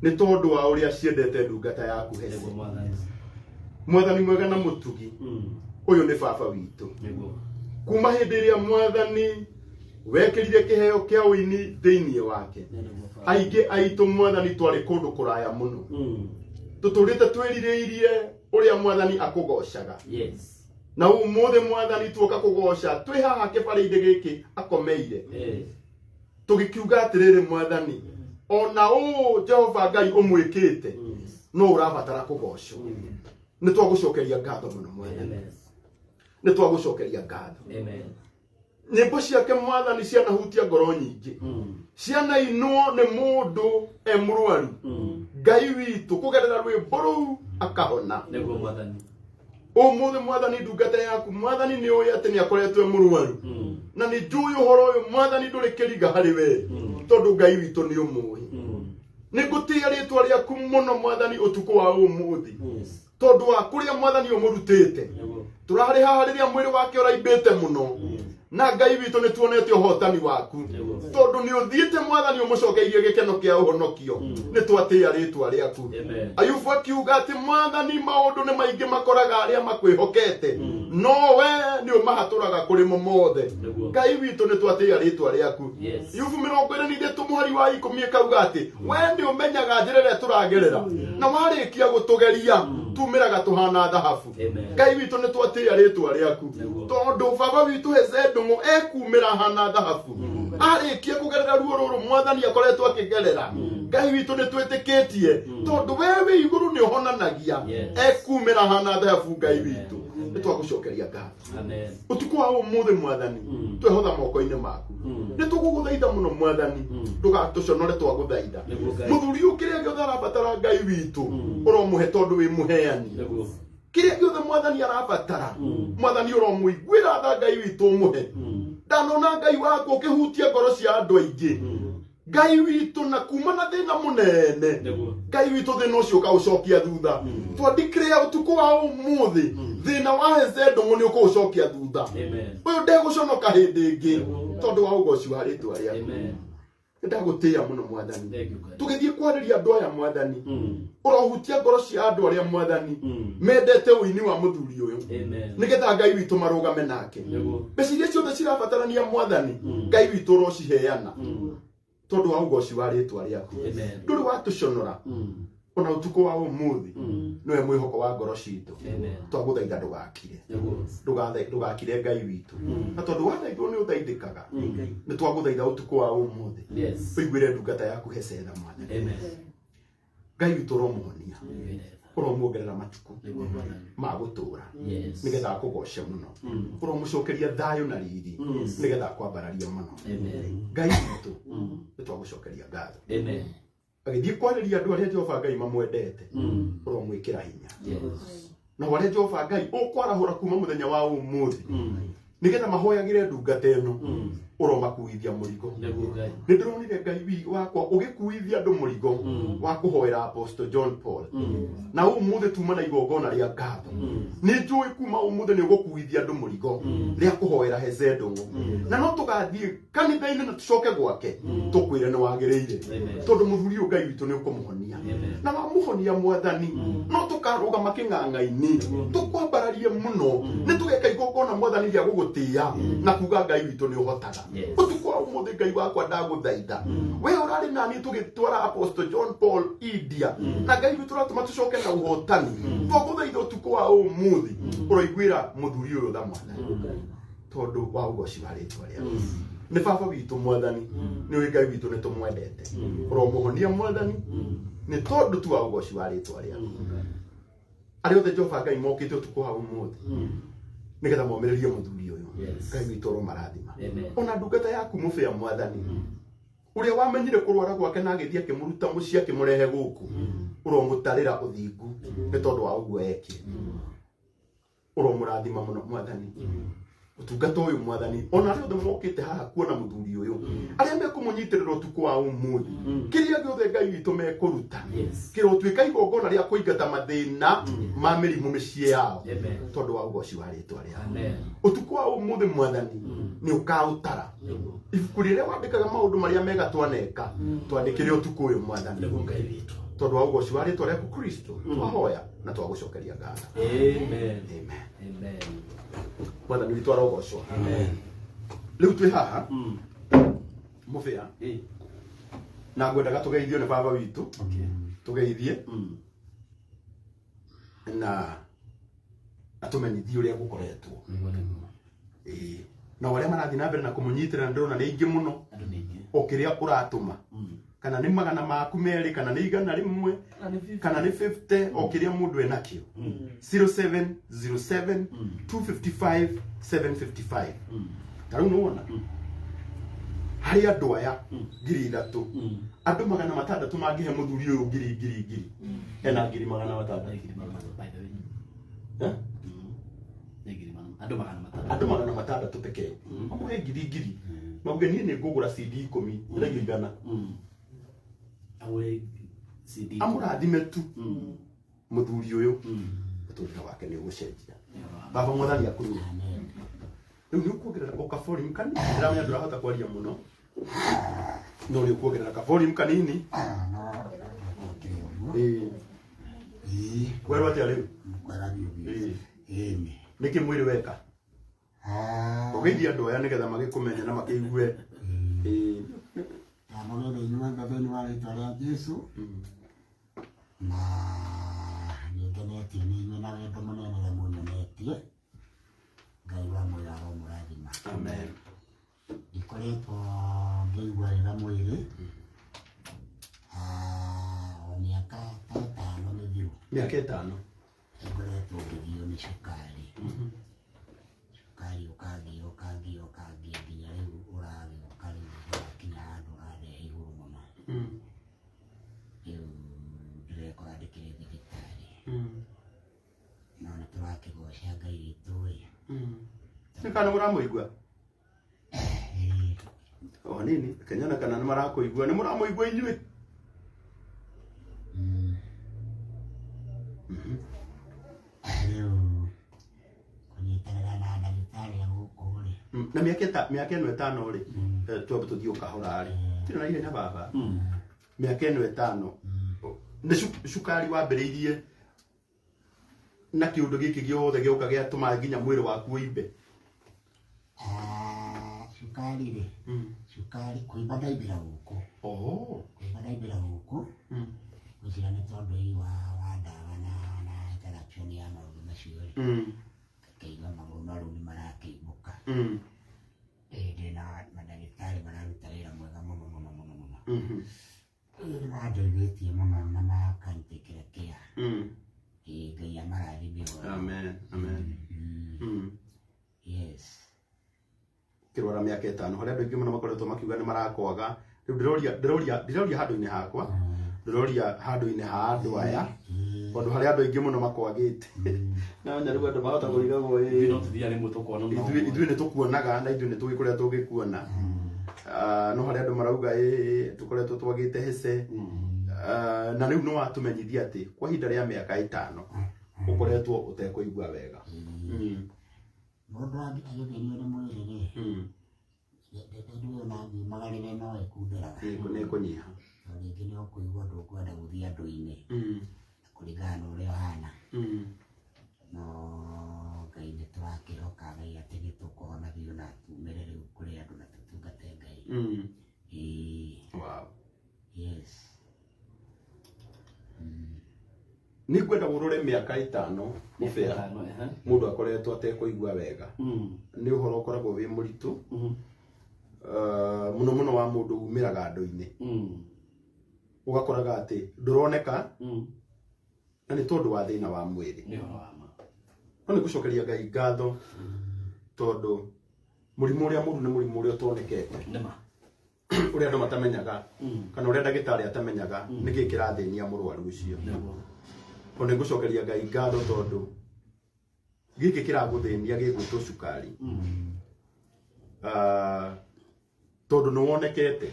nĩ tondũ wa ũrĩa ciendete ndungata yaku Hezeh. Mwathani mwega na mũtugi ũyũ nĩ baba witũ, kuma hĩndĩ ĩrĩa Mwathani wekĩrire kĩheo kĩa ũini thĩinĩ wake, aingĩ aitũ Mwathani twarĩ kũndũ kũraya mũno, tũtũrĩte twĩrirĩirie ũrĩa Mwathani akũgocaga, na ũmũthĩ Mwathani tuoka kũgoca twĩ haha kĩbarĩ-inĩ gĩkĩ akomeire, tũgĩkiuga atĩrĩrĩ Mwathani, ona ũũ Jehova Ngai ũmwĩkĩte no ũrabatara kũgocwo, nĩ twagũcokeria ngatho mũno Mwathani, nĩ twagũcokeria ngatho, nyimbo ciake mwathani cianahutia ngoro nyingi ciana inuo ni mundu emurwaru Ngai witu kugerera rwimbo ruu akahona niguo mwathani umuthi mwathani ndungata yaku mwathani ni uyu ati ni akoretwe emurwaru na ni njui uhoro uyu mwathani nduri kiriga hari we tondu Ngai witu ni umuhi nigutia ritwa riaku muno mwathani utuku wa umuthi tondu wa kuria mwathani umurutite turari haha riria mwiri wake uraimbite muno na Ngai witu ni tuonete uhotani waku tondu ni uthiite mwathani umucokeirie gikeno kia uhonokio ni twatia ritwa riaku Ayubu akiuga ati mwathani maundu ni maingi makoraga aria makwihokete no we ni umahaturaga kuri mo mothe Ngai witu ni twatia ritwa riaku Ayubu 20 tumuhari wa 10 kauga ati we ni umenyaga njira ria turagerera na warikia gutugeria tumiraga tuhana dhahabu Ngai witu ni twatia ritwa riaku tondu baba witu Hezeh Ndungu ekumira hana dhahabu arikia kugerera ruo ruru mwathani akoretwo akigerera Ngai witu ni twitikitie tondu wewe iguru ni uhonanagia ekumira hana dhahabu Ngai witu ni twagucokeria ngatho amen utuku wa umuthi mwathani twehotha moko-ini maku ni tuguguthaitha muno mwathani ndugatuconore twaguthaitha muthuri ukiria giothe arabatara Ngai witu uromuhe tondu wi muheani kiria giothe mwathani arabatara mwathani uromuiguira tha Ngai witu umuhe ndanona Ngai waku ukihutia ngoro cia andu aingi Ngai witu na kuma na thina munene Ngai witu thina ucio ukaucokia thutha twandikire utuku wa umuthi thina wa Hezeh Ndungu ni ukucokia thutha uyu ndeguconoka hindi ingi tondu wa ugoci wa ritwa ria ndagutia muno mwathani tugithie kwariria andu aya mwathani urohutia ngoro cia andu aria mwathani mendete uini wa muthuri uyu nigetha Ngai witu marugame nake meciria ciothe cirabatarania mwathani Ngai witu urociheana tondu wa ugoci wa ritwa riaku nduri watuconora ona utuku wa umuthi niwe mwihoko wa ngoro citu twaguthaitha ndugakire ndugakire Ngai witu na tondu wathaithwo ni uthaithikaga ni twaguthaitha utuku wa umuthi uiguire ndungata yaku Hezeh mwathani Ngai witu uromuhonia uromuongerera matuku ma gutura nigetha akugoce muno uromucokeria thayo na riri nigetha kwambararia muno Ngai witu ni twagucokeria ngatho agithie kwariria andu aria Jehova Ngai mamwendete uromwikira hinya na waria Jehova Ngai ukwarahura kuma muthenya wa umuthi nigetha mahoyagire ndungata eno uromakuithia murigo nindironire Ngai wakwa ugikuithia andu murigo wa kuhoera Apostle John Paul na umuthi tuma na igongona ria ngatho ni njui kuma umuthi ni ugukuithia andu murigo ria kuhoera Hezeh Ndungu na no tugathie kanitha-ini na tucoke gwake tukwire ni wagiriire tondu muthuri uyu Ngai witu ni ukumuhonia na wamuhonia mwathani no tukaruga making'ang'a-ini tukwambararie muno ni tugeka igongona mwathani ria gugutia na kuga Ngai witu ni uhotaga utuku wa umuthi Ngai wakwa ndaguthaitha we urari nani tugitwara Apostle John Paul India na Ngai witu ratuma tucoke na uhotani twaguthaitha utuku wa umuthi uroiguira muthuri uyu tha mwathani tondu wa ugoci wa ritwa riaku ni baba witu mwathani ni we Ngai witu ni tumwendete uromuhonia mwathani ni tondu tu wa ugoci wa ritwa riaku ari othe Jehova Ngai mokite utuku wa umuthi nigetha momiririe muthuri uyu Ngai witu uromarathima ona ndungata yaku mufia mwathani uria wamenyire kurwara gwake na agithia kimuruta mucia kimurehe guku uromutarira uthingu ni tondu wa uguo eki uromurathima muno mwathani utungata uyu mwathani ona ari othe mokite haha kuona muthuri uyu aria mekumunyitirira utuku wa umuthi kiria giothe Ngai witu mekuruta kirotwika igongona ria kuingata mathina ma mirimu micii yao tondu wa ugoci wa ritwa riaku utuku wa umuthi mwathani ni ukautara ibuku riria wandikaga maundu maria mega twaneka twandikire utuku uyu mwathani tondu wa ugoci wa ritwa riaku Kristo twahoya na twagucokeria ngatho amen amen mwathani witu arogocwo amen riu twi haha mufia na ngwendaga tugeithio ni baba witu tugeithie na atumenyithie uria gukoretwo na waria marathi na mbere na kumunyitira ndirona ni ingi muno okiria uratuma kana ni magana maku meri kana ni igana rimwe kana ni 50 okiria mundu enakio 0707 255 755 Taru no wona. Hari andu aya ngiri 3. Andu 600 mangihe muthuri uyu ngiri. Ena ngiri 600. Andu 600 pekee. Amuhe ngiri. Mauge nie ne ngugura CD 10 ndagi igana. Awe CD. Amurathime tu. Muthuri uyu. Muthuri wake ni gucenjia. Baba mwathani akuru. Riu ni ukuongerera oka volume kanini. Ndiramenya ndurahota kwaria muno. No ni ukuongerera ka volume kanini. Wewe watia riu. Niki mwiri weka. Ugeithia andu aya nigetha magikumenya na makiigue. Amore nyuma ngathani wa rita rĩa Jesu. Na nĩngenetio nĩ inyuĩ na wendo mũnene ũrĩa mũnyonetie. Ngai wa muoyo aromũrathima. Amen. Ndikoretwo ngĩigua wega mwĩrĩ. O mĩaka ta 5 mĩthiru. Mĩaka 5. Ngoretwo ngĩthio nĩ cukari. Cukari ũkangio nginya rĩu ũrathiĩ ũkinya handũ ũrathiĩ igũrũ mũno. Rĩu ndĩrekora ndĩkĩrĩ thibitarĩ. No nĩtũrakĩgoca Ngai witũ-ĩ. Nĩ kana mũramũigua? O nini, kenyana kana nĩ marakũigua, nĩ mũramũigua inyuĩ? Rĩu kũnyitanĩra na ndagĩtarĩ agũkũ-rĩ. Na mĩaka ĩno 5-rĩ, twambe tũthiĩ ũkahora-rĩ. Tĩrĩ na ihenya baba. Mĩaka ĩno 5. Nĩ cukari wambĩrĩirie na kĩũndũ gĩkĩ gĩothe gĩoka gĩatũma nginya mwĩrĩ waku ũimbe. Cukari-rĩ. Cukari kũimba ndaimbĩra gũkũ. Kũimba ndaimbĩra gũkũ. Gũcira nĩ tondũ wa ndawa na interaction ya maũndũ macio-rĩ. Ngakĩigua magũrũ marũu nĩ marakĩimbũka. Ndĩna mandagĩtarĩ mararuta wĩra mwega mũno. Nĩ mandeithĩtie mũno na makanyitĩkĩra kĩa. Ngai amarathime. Amen. Yes. Kĩrwara mĩaka 5 harĩa andũ aingĩ mũno makoretwo makiuga nĩ marakwaga. Rĩu ndĩroria handũ-inĩ hakwa. Ndĩroria handũ-inĩ ha andũ aya. Tondũ harĩa andũ aingĩ mũno makwagĩte. Na rĩu andũ mahota kũrigagwo ithuĩ nĩ tũkuonaga na ithuĩ nĩ tũgĩkoretwo tũgĩkuona. No harĩa andũ marauga tũkoretwo twagĩte Hezeh. Na rĩu no watũmenyithia atĩ kwa ihinda rĩa mĩaka 5 ũkoretwo ũtekũigua wega. Mũndũ agĩthĩnio nĩ mwĩrĩ-rĩ. Ndĩrĩ na thimagarĩre no ĩkundĩraga. Nĩ kũnyiha. Rĩngĩ nĩ ũkũigua ndũkwenda gũthiĩ andũ-inĩ. Kũringana na ũrĩa ũhana. No Ngai nĩ tũrakĩhoka Ngai atĩ nĩ tũkũhona biũ na tumĩre rĩu kũrĩ andũ na tũtungate Ngai. Wow. Yes. Nĩ ngwenda ũrore mĩaka 5 mũbea mũndũ akoretwo atekũigua wega. Nĩ ũhoro ũkoragwo wĩ mũritũ. Mũno wa mũndũ umĩraga andũ-inĩ. Ũgakoraga atĩ ndũroneka na nĩ tondũ wa thĩna wa mwĩrĩ. No nĩ gũcokeria Ngai ngatho tondũ mũrimũ ũrĩa mũru nĩ mũrimũ ũrĩa ũtonekete. Ũrĩa andũ matamenyaga kana ũrĩa ndagĩtarĩ atamenyaga nĩkĩ kĩrathĩnia mũrwaru ũcio. O nĩ gũcokeria Ngai ngatho tondũ gĩkĩ kĩragũthĩnia gĩgwĩtwo cukari. Tondũ nĩ wonekete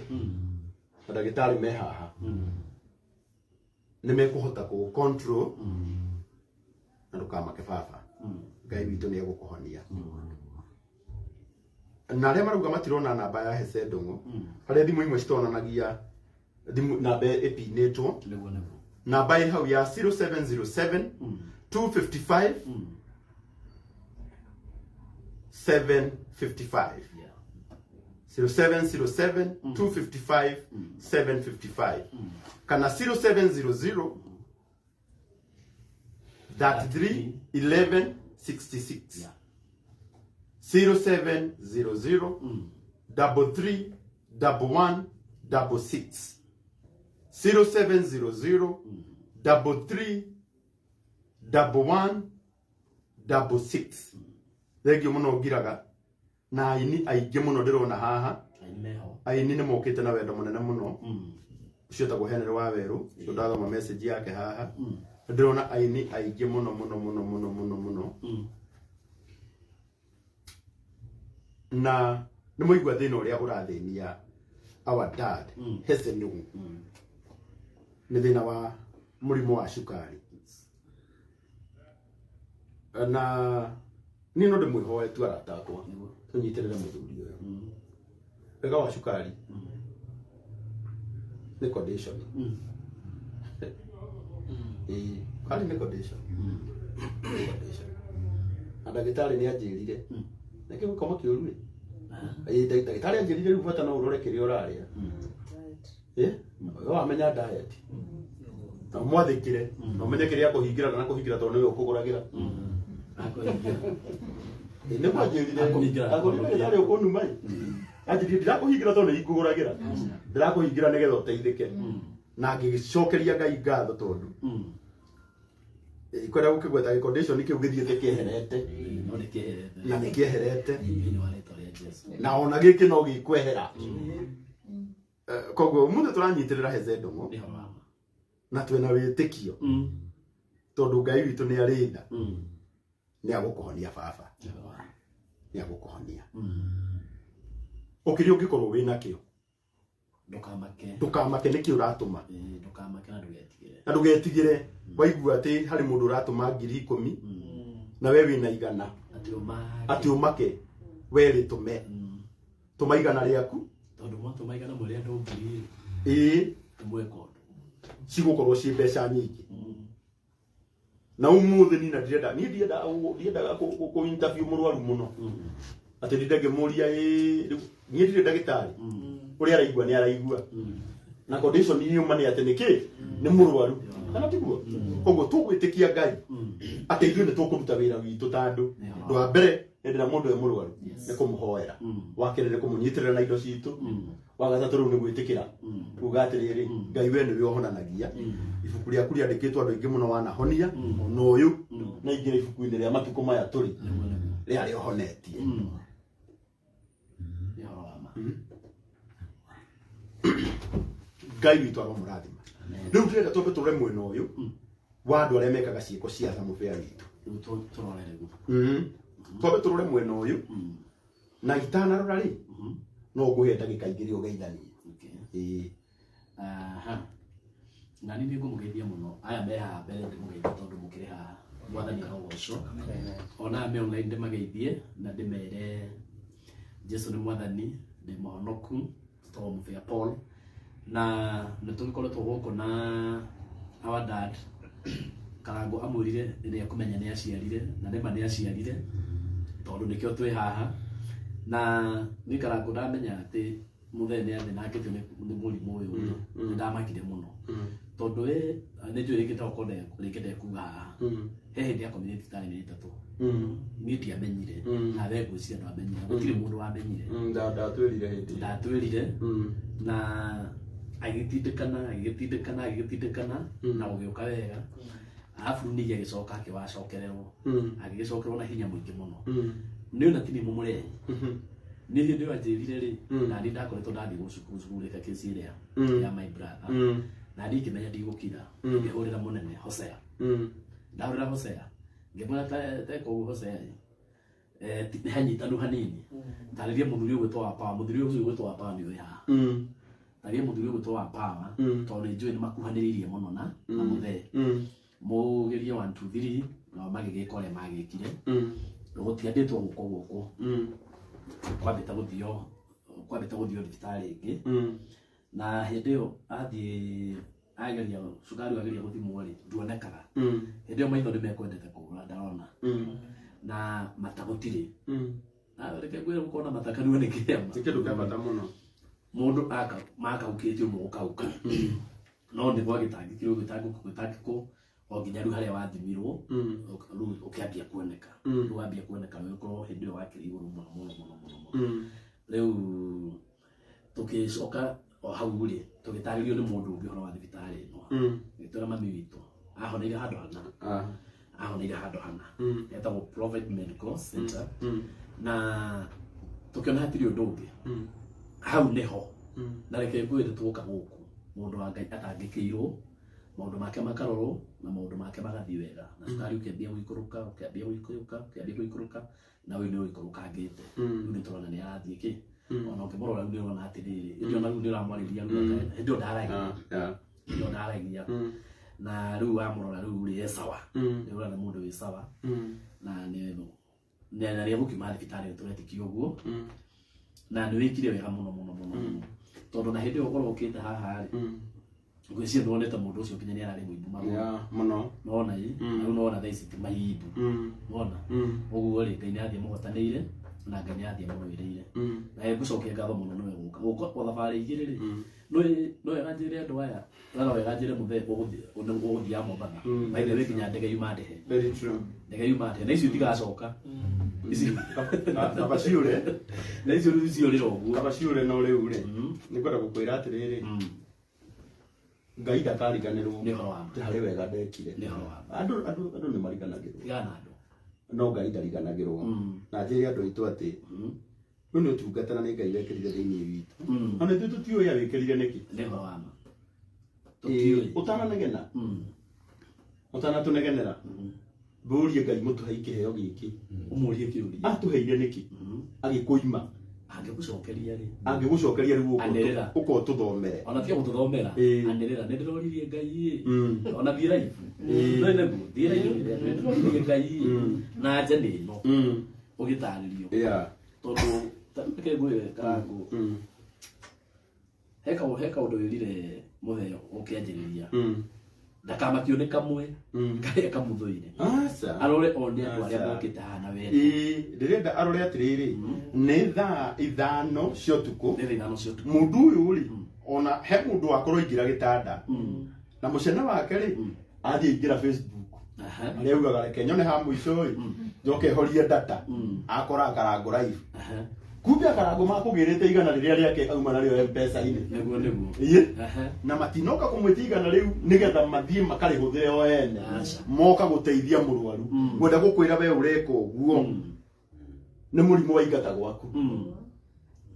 ndagĩtarĩ me haha nĩ mekũhota kũ control na ndũkamake baba. Ngai witũ nĩ egũkũhonia. Na arĩa marauga matirona namba ya Hezeh Ndungu, harĩa thimũ imwe citonanagia namba ĩpinĩtwo. Namba ĩ hau ya 0707 255 755. 0707 255 755. Kana 0700 33 11 66. 0700 33 11 66. 0700 33 11 66. Thengio mũno ngiraga na aini aingĩ mũno ndĩrona haha aini nĩ mokĩte na wendo mũnene mũno ũcio tagwo Henry wa Werũ ndathoma message yake haha ndĩrona aini aingĩ mũno na nĩ mũigua thĩna ũrĩa ũrathĩnia our dad Hezeh Ndungu nĩ thĩna wa mũrimũ wa cukari na niĩ no ndĩmwĩhoe tu arata akwa tũnyitĩrĩre mũthuri ũyũ wega wa cukari nĩ condition kali nĩ condition na ndagĩtarĩ nĩ anjĩrire nĩkĩ gũkoma kĩũru ndagĩtarĩ anjĩrire rĩu bata no ũrore kĩrĩa ũrarĩa wamenya diet na mwathĩkĩre na ũmenye kĩrĩa kũhingĩra na kũhingĩra tondũ nĩwe ũkũgũragĩra nĩ kwanjĩrire ndagĩtarĩ ũkũnuma anjĩrire ndirakũhingĩra tondũ nĩ ikũgũragĩra ndirakũhingĩra nĩgetha ũteithĩke na ngĩcokeria Ngai ngatho tondũ kwenda gũkĩgweta condition kĩu gĩthiĩte kĩeherete na nĩ kĩeherete na ona gĩkĩ no gĩkwehera koguo mũndũ tũranyitĩrĩra Hezeh Ndungu na twĩna wĩtĩkio tondũ Ngai witũ nĩ arĩ tha nĩ agũkũhonia baba nĩ agũkũhonia ũkĩrĩ ũngĩkorwo wĩna kĩo ndũkamake nĩkĩ ũratũma na ndũgetigĩre waigua atĩ harĩ mũndũ ũratũma 10,000 na we wĩna 100 atĩ ũmake we rĩtũme tũma 100 rĩaku tondũ mwatũma 100 mũrĩa andũ 2,000 cigũkorwo ciĩ mbeca nyingĩ na ũmũthĩ niĩ ndiendaga kũ-interview mũrwaru mũno atĩ ndingĩmũria niĩ ndirĩ ndagĩtarĩ ũrĩa araigua nĩ araigua na condition yuma nĩ atĩ nĩkĩ nĩ mũrwaru kana tiguo koguo tũgwĩtĩkia Ngai atĩ ithuĩ nĩ tũkũruta wĩra witũ ta andũ ũndũ wa mbere hĩndĩ ĩrĩa mũndũ e mũrwaru nĩ kũmũhoera wa kerĩ nĩ kũmũnyitĩrĩra na indo citũ wa gatatũ rĩu nĩ gwĩtĩkĩra kuuga atĩrĩrĩ Ngai we nĩwe ũhonanagia ibuku rĩaku rĩandĩkĩtwo andũ aingĩ mũno wanahonia na ũyũ na ingĩrĩ ibuku-inĩ rĩa matukũ maya tũrĩ rĩa rĩohonetie Ngai witũ aromũrathima rĩu ndĩrenda twambe tũrore mwena ũyũ wa andũ arĩa mekaga ciĩko cia tha mũbĩa witũ twambe tũrore mwena ũyũ na itanarora rĩ no ngũhe ndagĩka igĩrĩ ũgeithanie na niĩ ngũmũgeithia mũno aya me haha mbere ndĩmũgeithia tondũ mũkĩrĩ haha mwathani arogocwo ona me online ndĩmageithie na ndĩmere Jesũ nĩ mwathani ndĩ mũhonoku tondũ mũbĩa Paul na nĩ tũgĩkoretwo gũkũ na our dad Karango amwĩrire rĩrĩa kũmenya nĩ aciarire na nĩma nĩ aciarire tondũ nĩkĩo twĩ haha na nĩ Karango ndamenya atĩ mũthee nĩ athĩ nakĩte nĩ mũrimũ ũyũ nĩ ndamakire mũno tondũ nĩ njũĩ rĩngĩte gũkorwo rĩngĩte kuga haha he hĩndĩ akomire thibitarĩ-inĩ ĩtatũ niĩ ndiamenyire na we ngwĩciria ndwamenyire gũtirĩ mũndũ wamenyire ndatwĩrire na agĩtindĩkana na gũgĩũka wega arabu ningĩ agĩcoka akĩwacokererwo agĩgĩcokererwo na hinya mũingĩ mũno nĩ ona ti nĩ mũmũrei nĩ hĩndĩ ĩyo anjĩrire rĩ na niĩ ndakoretwo ndathiĩ gũcugurĩka kĩci ĩrĩa ya my brother na niĩ ngĩmenya ndigũkira ngĩhũrĩra mũnene Hosea ndahũrĩra Hosea ngĩmwĩra teka ũguo Hosea nĩ hanyitanu hanini tarĩria mũthuri ũgwĩtwo wa Power mũthuri ũcio ũgwĩtwo wa Power nĩ ũyũ haha tarĩria mũthuri ũgwĩtwo wa Power tondũ nĩ njũĩ nĩ makuhanĩrĩirie mũno na mũthee mũgerie 1 2 3 nao magĩgĩka ũrĩa magĩkire gũtiandĩtwo gũkũ kwambĩta gũthio thibitarĩ ĩngĩ na hĩndĩ ĩyo athiĩ ageria cukari ageria gũthimwo rĩ nduonekaga hĩndĩ ĩyo maitho nĩ mekwendete kũgũra ndarona na mata gũtirĩ na reke ngwĩre gũkorwo na mata kanua nĩ kĩama nĩ kĩndũ kĩa bata mũno mũndũ makaukĩtio mũgũkauka no nĩ gwagĩtangĩkwo o nginya rĩu harĩa wathimirwo rĩu ũkĩambia kuoneka rĩu wambia kuoneka nĩ ũkorwo hĩndĩ ĩyo wakĩrĩ igũrũ mũno rĩu tũkĩcoka o hau rĩ tũgĩtarĩrio nĩ mũndũ ũngĩ ũhoro wa thibitarĩ ĩno gĩtwĩra mami witũ ahoneire handũ hana etagwo Private Medical Center na tukiona hatiri undu ungi hau neho na reke ngwire tuka guku mundu wa Ngai atangikirwo maundu make makarorwo na maundu make magathii wega na cukari ukiambia guikuruka na we ni uikuruka ngite ni turona ni arathii ki ona ukimurora ni urona atiriri ndio na ni uramwariria ndio ndaragia na riu amurora riu ri sawa ni urona mundu wi sawa na ni na ria gukima thibitari turetikio guo na ni wikire wega muno tondu na hindi ukorwo ukite haha ri ngwiciria ndonete mundu ucio kinya ni arari muibu muno nona i riu nona thaici ti mahibu nona uguo ri Ngai ni athie muhotanire na Ngai ni athie muwireire na ngucokia ngatho muno niwe guka kwa thabari igiri ri no eganjire andu aya no eganjire muthe uguthia Mombatha maithe we kinya ndege yuma ndehe very true ndege yuma ndehe na icio tigacoka ici abaciure na icio ciorira uguo abaciure no riu ri ni kwenda gukwira atiriri Ngai ndakariganirwo ni horo wa hari wega ndekire ni horo wa andu ni mariganagirwo yana andu no Ngai ndariganagirwo na njiri andu itu ati no utungata na ni Ngai wekirire thiini witu ona tu tutiyo ya wekirire niki ni horo wa utananegena utanatungenera burie Ngai mutuhe ikiheo giki umurie kiuri atuheire niki agikuima angigucokeria riu uko tuthomere ona tia gututhomera anirira ni ndiroririe Ngai ona thira ifu no ne bu thira ifu ndiroririe Ngai na nja ni no ugitaririo tondu take ngwe karangu heka undu wirire mutheo ukianjiriria ndakamakio ni kamwe karia kamuthuire arore one andu aria mokite hana wete ndirenda arore atiriri ni thaa ithano cio tuku mundu uyu ri ona he mundu akorwo ingira gitanda na mucene wake ri athie ingira Facebook aria ugaga reke nyone ha muico ri njoke horie data akora karango live kumbe akarango makugirite igana riria riake auma nario M-Pesa ini neguo na matinoka kumwitigana riu nigetha mathie makarihuthe o ene moka guteithia murwaru gwenda gukwira we ureka uguo ni murimu wa ingata gwaku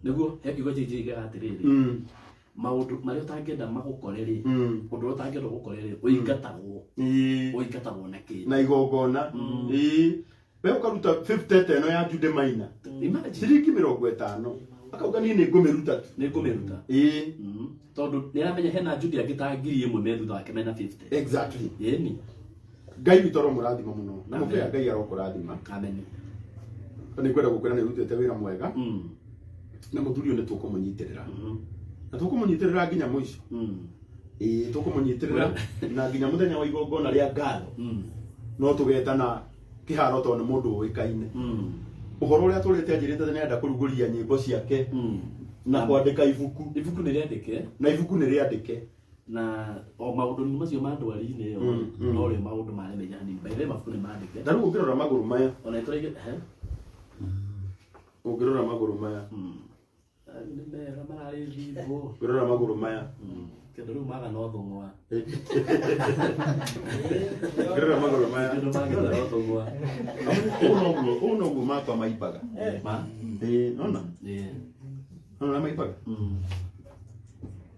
neguo hekigo jijiga atiriri maundu maria utangenda magukoreri undu utangenda gukoreri uingatagwo na ki na igongona we ukaruta 50 teno ya Jude Maina ciringi 50 akauga ni ngumiruta tondu ni aramenya hena Jude agitangiri imwe me thutha wake mena 50 exactly yeni Ngai witoro murathima muno na mukaya Ngai arokurathima amen ni kwenda gukwira ni rutete wira mwega na muthuri ni tukumunyiterera na tukumunyiterera nginya muico tukumunyiterera na nginya muthenya wa igongona ria ngatho no tugetana kiharo tondu mundu uikaine uhoro uria turite anjirite ni enda kuruguria nyimbo ciake na kwandika ibuku ni riandike na ibuku ni riandike na o maundu ni macio mandwari-ini yo no ri maundu mare mejani baile mabuku ni mandike ndaru ungirora maguru maya ona itorege ungirora maguru maya ni mera marari vivo ungirora maguru maya kendo riu maga no thungwa ungirora maguru maya kendo maga no thungwa uno guo makwa maipaga nona nona maipaga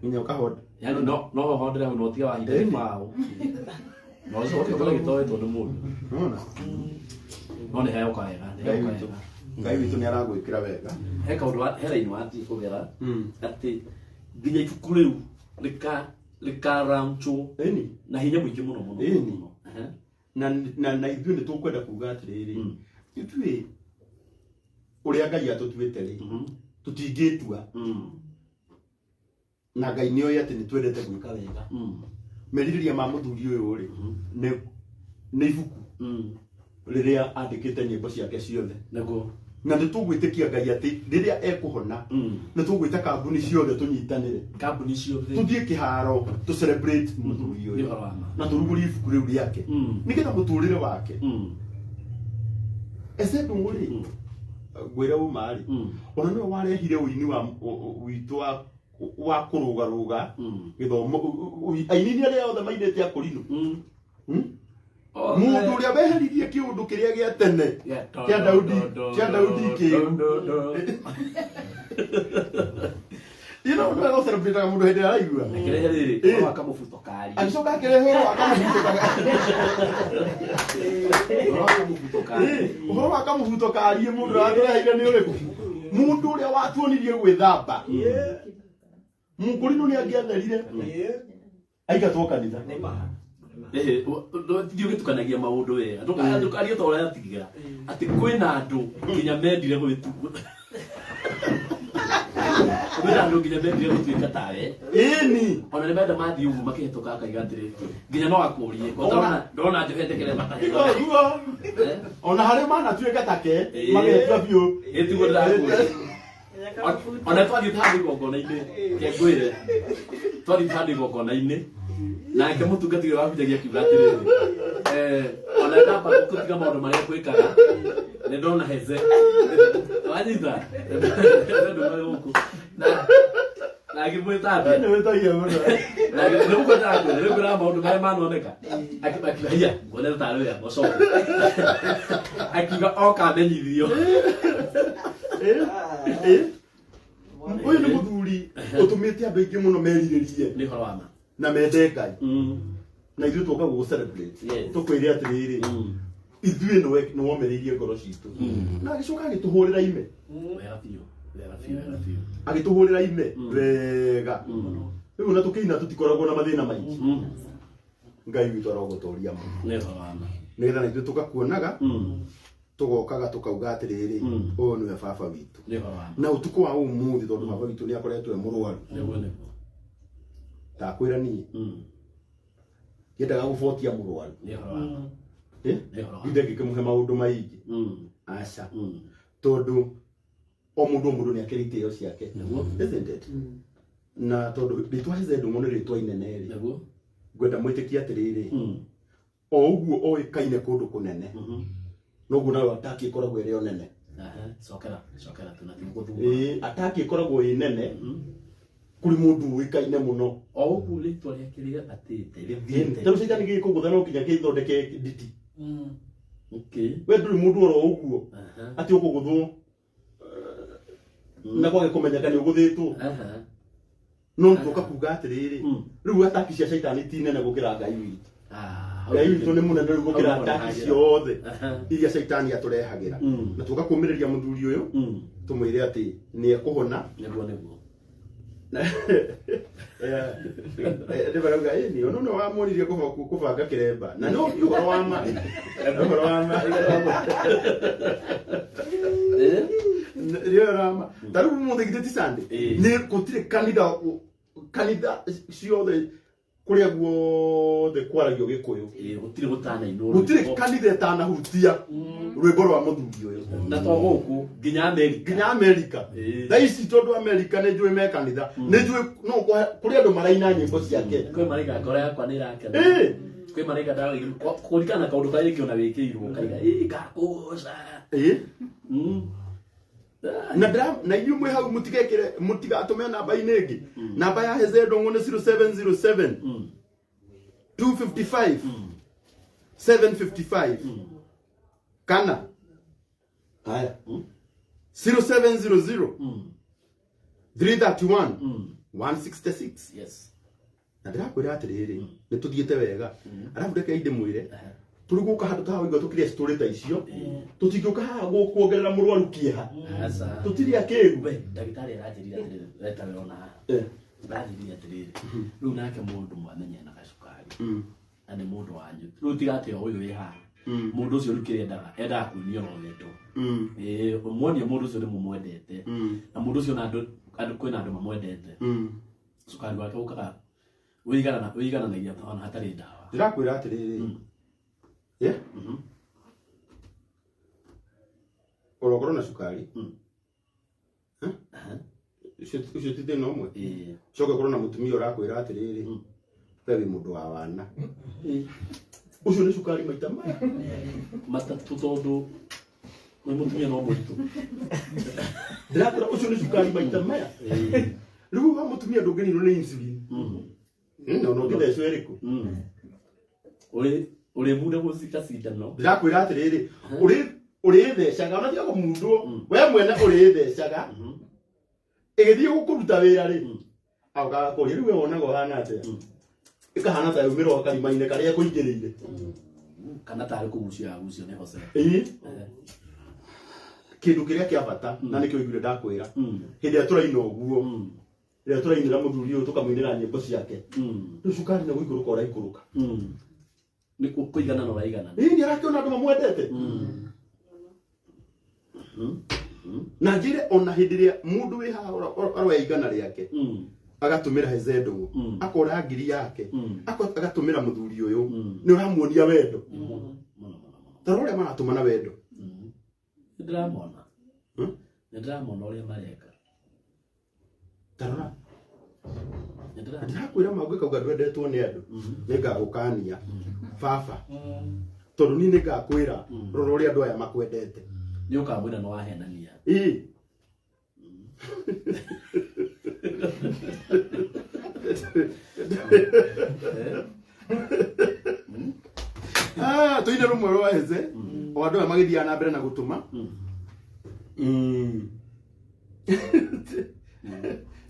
nginya ukahoda yani no hodera no tia wa ide mao no so ke tole gitoe tondu mundu nona no ne hayo kaega Ngai witu ni aragwikira wega he kaundu hera-ini wati kugera ati nginya ibuku riu rikaramcho na hinya muingi muno na ithuĩ nĩ tũkwenda kuga atĩrĩrĩ ithuĩ ũrĩa Ngai atũtuĩte rĩ tũtingĩtua na Ngai nĩ oĩ atĩ nĩ twendete gwĩka wega merirĩria ma mũthuri ũyũ rĩ nĩ ibuku rĩrĩa andĩkĩte nyĩmbo ciake ciothe na nĩ tũgwĩtĩkia Ngai atĩ rĩrĩa ekũhona nĩ tũgwĩta kambuni ciothe tũnyitanĩre tũthiĩ kĩharo tũ celebrate mũthuri ũyũ na tũrugũrie ibuku rĩu rĩake nĩgetha mũtũrĩre wake Hezeh Ndungu rĩ ngwĩre ũma rĩ ona nĩwe warehire ũini witũ wa kũrũgarũga gĩthomo aini nĩ arĩa othe mainĩte akũrinũ mundu uria beheririe kiundu kiria gia tene kia Daudi ki you know no go celebrate mundu hindi araigua kirehe wakamubuto kari agicoka kirehe uhoro wakamubuto kari mundu arareheire ni uriku mundu uria watuonirie gwithamba mukurino ni angiatherire aigatwo kanitha ndio gitukanagia maundu wega ndukario to uria atigira ati kwina andu nginya mendire gwitu kwina andu nginya mendire gutwika tawe ini ona ni menda mathi ugu makihituka akaiga atiri nginya no akurie ndona njohendekere matahe ona hari mana tuika take magetua biu etugo ndakurie ona twathi thandi gongona-ini kengwire twathi thandi gongona-ini nake mutungatire wabijagia kiuga atiriri ona ndamba gutiga maundu maria gwikaga ni ndona Hezeh wanyita ndu guku na ngimwita ni wetagia muno na ngimwita ati ni ngura maundu maria manoneka akibakia ngone taro ya mocoko akiga oka menyithio uyu ni muthuri utumite andu aingi muno meriririe ni horo wama na mende Ngai na ithuĩ twoka gũ celebrate tũkwĩre atĩrĩrĩ ithuĩ nĩ womereirie ngoro citũ na agĩcoka agĩtũhũrĩra ime agĩtũhũrĩra ime wega rĩu ona tũkĩina tũtikoragwo na mathĩna maingĩ Ngai witũ arogũtũria mũno nĩgetha na ithuĩ tũgakuonaga tugokaga tukauga atiriri uyu niwe baba witu na utuko wa umuthi tondu baba witu ni akoretwo murwaru takwira ni yendaga gubotia murwaru inde ngikumuhe maundu maingi aca tondu o mundu ni akirite iyo ciake isn't it na tondu ritwa Hezeh Ndungu ni ritwa inene ri ngwenda mwitikie atiriri o uguo oikaine kundu kunene noguo nawe ataki ikoragwo iri onene cokera tunathimuthuma ataki ikoragwo iri nene kuri mundu wikaine muno o uguo ritwa riakiriga atite rithiete tondu citani gikugutha no kinya githondeke nditi okay we nduri mundu oro uguo ati ukuguthwo na kwage kumenyeka ni uguthitwo no ntuka kuga atiriri riu ataki cia shaitani ti nene gukira Ngai witu Ngai witu ni munene riu gukira ataki ciothe iria shaitani aturehagira na tugakumireria muthuri uyu tumwire ati ni ekuhona neguo ndibaraga ni ono no wamuririe kubanga kiremba na no uhoro wa ma rio rama taru mundu giteti sande ni kutire kanitha ciothe kuria guothe kwaragio gikuyu gutire gutana ino gutire kanitha tana hutia rwimbo rwa muthuri uyu na to guku nginya America thaici tondu America ni njui me kanitha ni njui no kuri andu maraina nyimbo ciake kwi marika ngoro yakwa ni irakena kwi marika ndawa kurikana kaundu kairi kiona wikirwo kaiga ngakuca na inyuĩ mwĩ hau mũtigatume namba inĩ namba ya Hezeh Ndungu nĩ 0707 255 755 kana haya 0700 331 166 yes na ndĩrakwĩra atĩrĩrĩ nĩ tũthiĩte wega arabu reke inde mwĩre turiguka handu ta hawo tukire story ta icio tutingiuka haha kuongerera murwaru kieha tutiri akiru ndagitari arajirira atiriri leta wona ndajirira atiriri riu nake mundu mwamenye na gacukari ane mundu wanyu riu tigate uyu wi haha mundu ucio rukire endaga kunio no weto umuonie mundu ucio ni mumwendete na mundu ucio na andu kwina andu mamwendete cukari wake ukaga wigana na iria ona hatari ndawa ndirakwira atiriri yeah orogoro na sukari ucio tite no mwe coke korwo na mutumia urakwira atiriri wewe mundu wa wana ucio ni sukari maita matatu tondu ni mutumia no mwitu ndirakwira ucio ni sukari maita maya riu wa mutumia ndungeni no ni insulin no no ngithecwo iriku uri uri muda gusika cindano ndirakwira atiriri uri thecaga ona tiga mundu we mwene uri thecaga igithii gukuruta wira ri auga ko riu we wonaga hana atia ikahana ta umiro karimaine karia kuingirire kana tari kumucia agucio ne hose kindu kiria kia bata na nikio igure ndakwira hindi aturaina uguo ria turainira muthuri uyu tukamuinira nyimbo ciake cukari na guikuruka ora ikuruka ni kuigana no raigana ni arakiona andu mamwendete na njire ona hindi ria mundu wi haha ora igana riake agatumira Hezeh Ndungu akora ngiri yake agatumira muthuri uyu ni uramuonia wendo tarore maratumana wendo ndramona uria mareka tarora ndakwira magwe kauga ndwendetwo ni andu ningagukania baba tondu ni ningakwira rora uria andu aya makwendete ni ukamwira no wahenania tuine rumwe rwa Hezeh o andu aya magithia na mbere na gutuma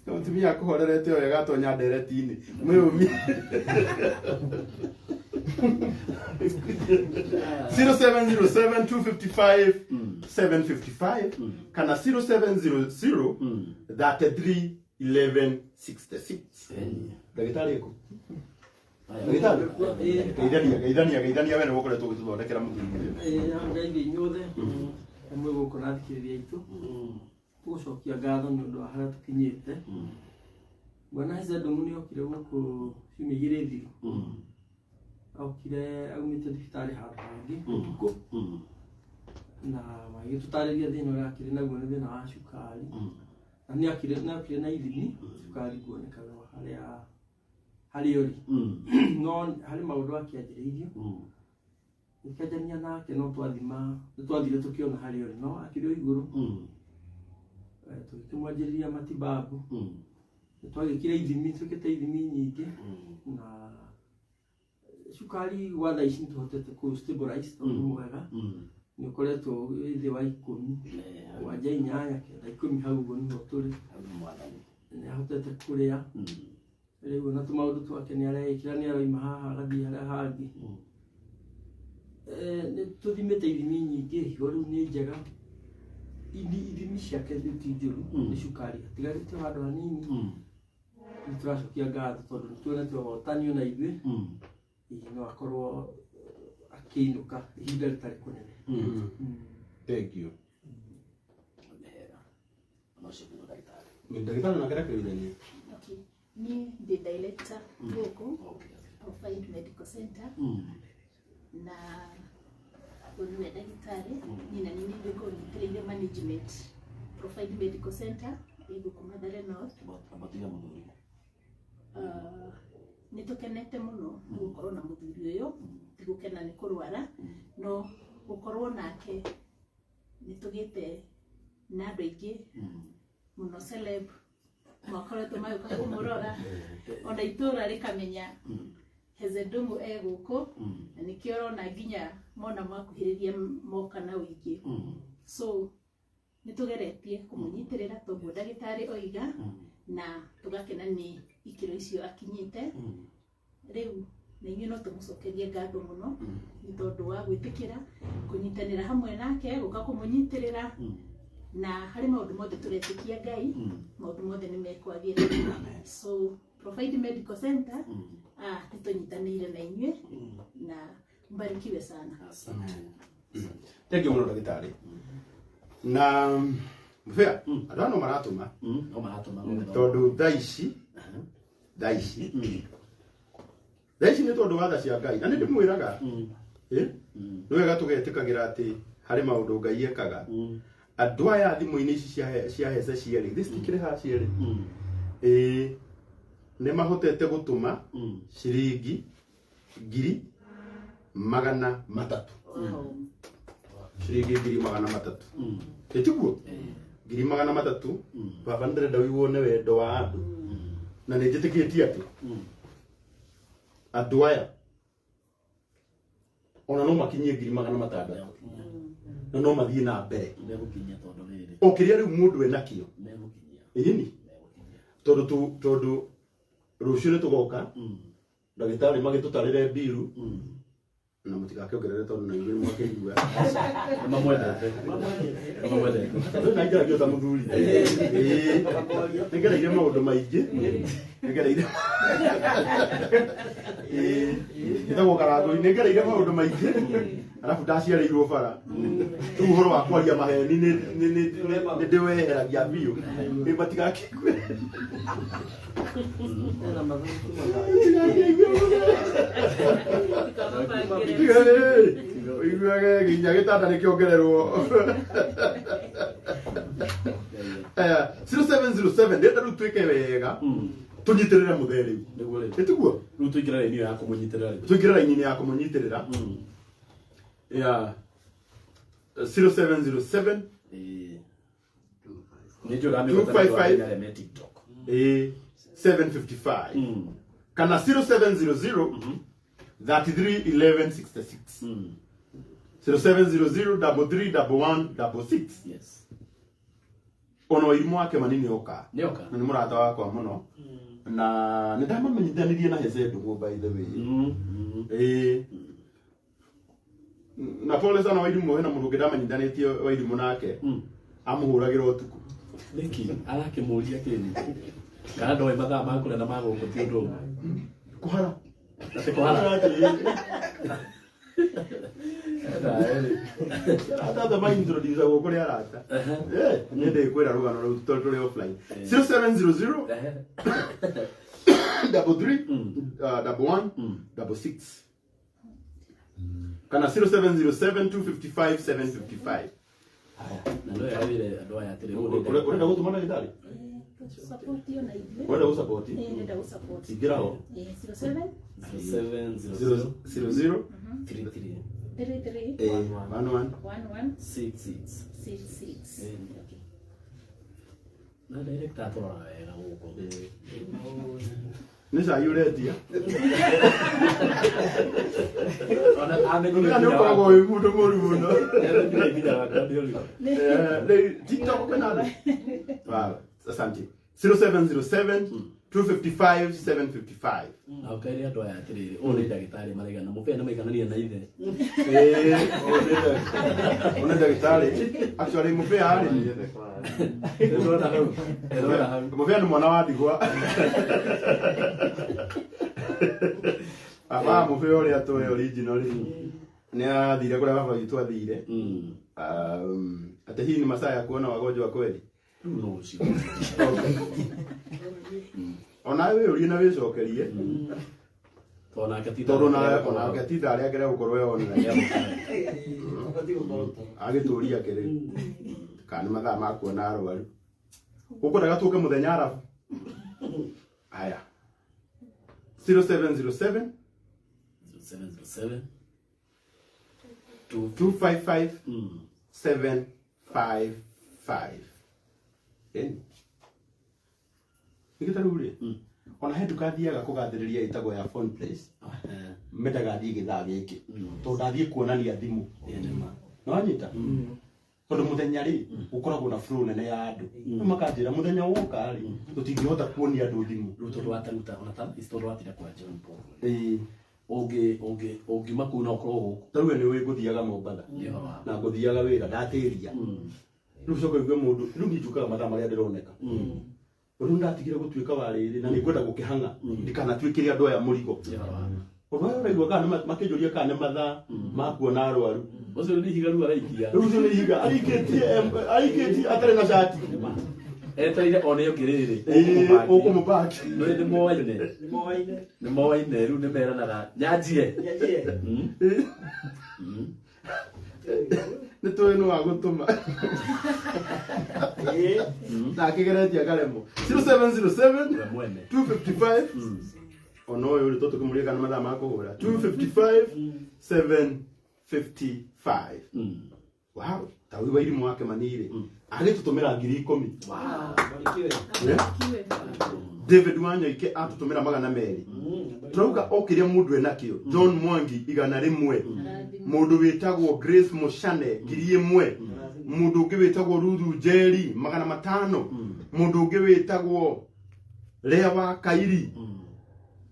mutumia akuhorerete oyo gatonya ndereti-ini mwirumi 0707-255-755 kana 0700-33-1166 ndagitari eko geithania wene wokoretwo gũtũthondekera mũthuri ngai inyuothe amwe gũkũ na thikĩrĩria itũ tũgũcokia ngatho nĩ ũndũ wa harĩa tũkinyĩte bwana Hezeh Ndungu nĩ okire gũkũ ciumia igĩrĩ thiru okire aumĩte thibitarĩ handũ hangĩ ũtukũ na magĩtũtarĩria thĩna ũrĩa akĩrĩ naguo nĩ thĩna wa cukari na nĩ akĩrĩ na ithimi cukari kuonekaga harĩ ũri no harĩ maũndũ akĩanjĩrĩirio ikajania nake no twathire tũkĩona harĩ ũri no akĩrĩ o igũrũ tũkĩmwanjĩrĩria matibabu twagĩkire ithimi twĩkĩte ithimi nyingĩ na cukari wa thaa ici nĩtũhotete kũ stabilize tondũ mwega nĩ ũkoretwo thĩ wa 10 gwanja 8 kenda 10 hau ũguo nĩho tũrĩ nĩ ahotete kũrĩa rĩu ona tũmaũndũ twake nĩ areĩkĩra nĩ aroima haha agathiĩ harĩa hangĩ nĩ tũthimĩte ithimi nyingĩ higo rĩu nĩ njega ithimi ciake rĩu ti njũru nĩ cukari atigarĩte handũ hanini nĩ tũracokia ngatho tondũ nĩ tuonete ũhotani ona ithuĩ no akorwo akĩinũka ihinda rĩtarĩ kũnene. Thank you. Ndagĩtarĩ nakĩra kĩrĩithania Niĩ ndĩ director gũkũ Profile Medical Center na ũyũ nĩ ndagĩtarĩ niĩ na niĩ nĩngĩkorwo nyitĩrĩire management Profile Medical Center gũkũ Mathare North. Nĩ tũkenete mũno gũkorwo na mũthuri ũyũ ti gũkena nĩ kũrwara no gũkorwo nake nĩ tũgĩte na andũ aingĩ mũno celeb makoretwo magĩũka kũmũrora ona itũũra rĩkamenya Hezeh Ndungu gũkũ na nĩkĩo ũrona nginya mona mwakuhĩrĩria moka na ũingĩ so nĩ tũgeretie kũmũnyitĩrĩra toguo ndagĩtarĩ oiga na tũgakena nĩ ikĩro icio akinyĩte rĩu na inyuĩ no tũmũcokerie ngatho mũno nĩ tondũ wa gwĩtĩkĩra kũnyitanĩra hamwe nake gũka kũmũnyitĩrĩra na harĩ maũndũ mothe tũretĩkia Ngai maũndũ mothe nĩ mekwagĩra so Profile Medical Center nĩ tũnyitanĩire na inyuĩ na mbarikiwe sana. Thank you mũno ndagĩtarĩ na mbea andũ ano maratũma tondũ thaa ici nĩ tondũ wa tha cia Ngai na nĩ ndĩmwĩraga nĩ wega tũgetĩkagĩra atĩ harĩ maũndũ Ngai ekaga andũ aya thimũ-inĩ ici cia Hezeh cierĩ citikĩrĩ haha cierĩ nĩ mahotete gũtũma ciringi 300,000 ciringi 300,000 ĩtiguo 300,000 baba ndĩrenda wĩwone wendo wa andũ na nĩ njĩtĩkĩtie atĩ andũ aya ona no makinyie 600,000 na no mathie na mbere Megukinya tondu riri. okiria riu mundu enakio Megukinya. ini tondu rucio ni tugoka ndagitari magitutarire biru na mutigakiongerere tondu na igiri mwakigua Mamwendete. na ngira gyo ta muthuri ngira ire maundu maingi ngira ire itago karago ngira ire maundu maingi alafu ndaciareirwo bara tu horo wa kwaria maheni ni ndiweheragia biu ni matigakigwe Igwe ginya gitanda nikiongererwo 0707 ndenda ru twike wega tunyitirire mutheri etiguo Ru tuikira ni ya kumunyitirira. twikira raini ya kumunyitirira ya 0707 Nijo rame 255 TikTok. 755 kana 0700 331166 0700 331166 Yes. ono irimu wake manini oka Nioka. na ni murata wakwa muno na nindamamenyithanirie na Hezeh Ndungu by the way na pole sana wairimu hena mundu ngidamenyithanitie wairimu nake amuhuragira utuku Niki arakimuria kini. Kana ndoe mathaa makure na maguku ti undu. kuhara Ate kuhara. hata ma introduce go kuri arata nende kwira rugano ru tuli offline 0700 33 kana 0707 255 755 Na ndio yawire andu aya atiri urenda gutumana gitari Support hiyo na hivyo. urenda gusupport Nenda usupport. igirao 07 700 00 33 33 11 11 66. 66. Okay. Na director atora wega guko. ni sai uretia Ona amenye ni ukoragwo wi mundu muri muno ni video waka ndio. TikTok kana wow asante 0707 255 755 Na ukairi andu aya atiriri uri ndagitari marega na mupea na maiganania na ithe. ona ndagitari actually mupea ari Erora hau. mupea ni mwana wa ndigwa aba mupea uri atoe original ni athire kuria baba gitu athire ate hii ni masaa ya kuona wagonjwa wa kweli No ucio. ona wewe uri na wicokerie Tona akati. tondu na ona ngatitha aria ngere gukorwo yona agituria kiri kana mathaa ma kuona arwaru ukwenda gatuke muthenya arabu aya 0707 707 255 755 Nikitarurie ona hendu kathiaga kugathiriria itago ya phone place mendaga thie githaa giki to ndathie kuonania thimu no anyita tondu muthenya ri ukoragwo na flow nene ya andu makanjira muthenya woka ri tutingihota kuonia andu thimu ruto rwataruta ona ta isto rwatira kwa John Paul ongi makuna okoro taruge ni wi guthiaga Mombatha na guthiaga wira ndatiria riu coka igwe mundu riu ngijukaga mathaa maria ndironeka riu ndatigire gutuika wariri na nikwenda gukihanga ndikanatuikire andu aya murigo Obayo raigwa kana makijuria kana mathaa ma kuona arwaru ucio ni higa ru araikia riu ucio ni higa aikitie atari na shati etereire one yo kiriri ukumubaki ni mowaine riu ni meranaga nyanjie ni tuwe no agutuma na kigeretia karemo 0707 mwene 255 ono yo rito tukumuria kana mathaa ma kuhura 255 755 wow tawi wa irimu wake manire agitutumira 10,000 wow Kiwe. David Wanyoike atutumira magana meri turauga okiria mundu enakio John Mwangi igana rimwe mundu witagwo Grace Mushane ngiri imwe mundu ungi witagwo Ruthu Njeri magana matano mundu ungi witagwo Lea wa Kairi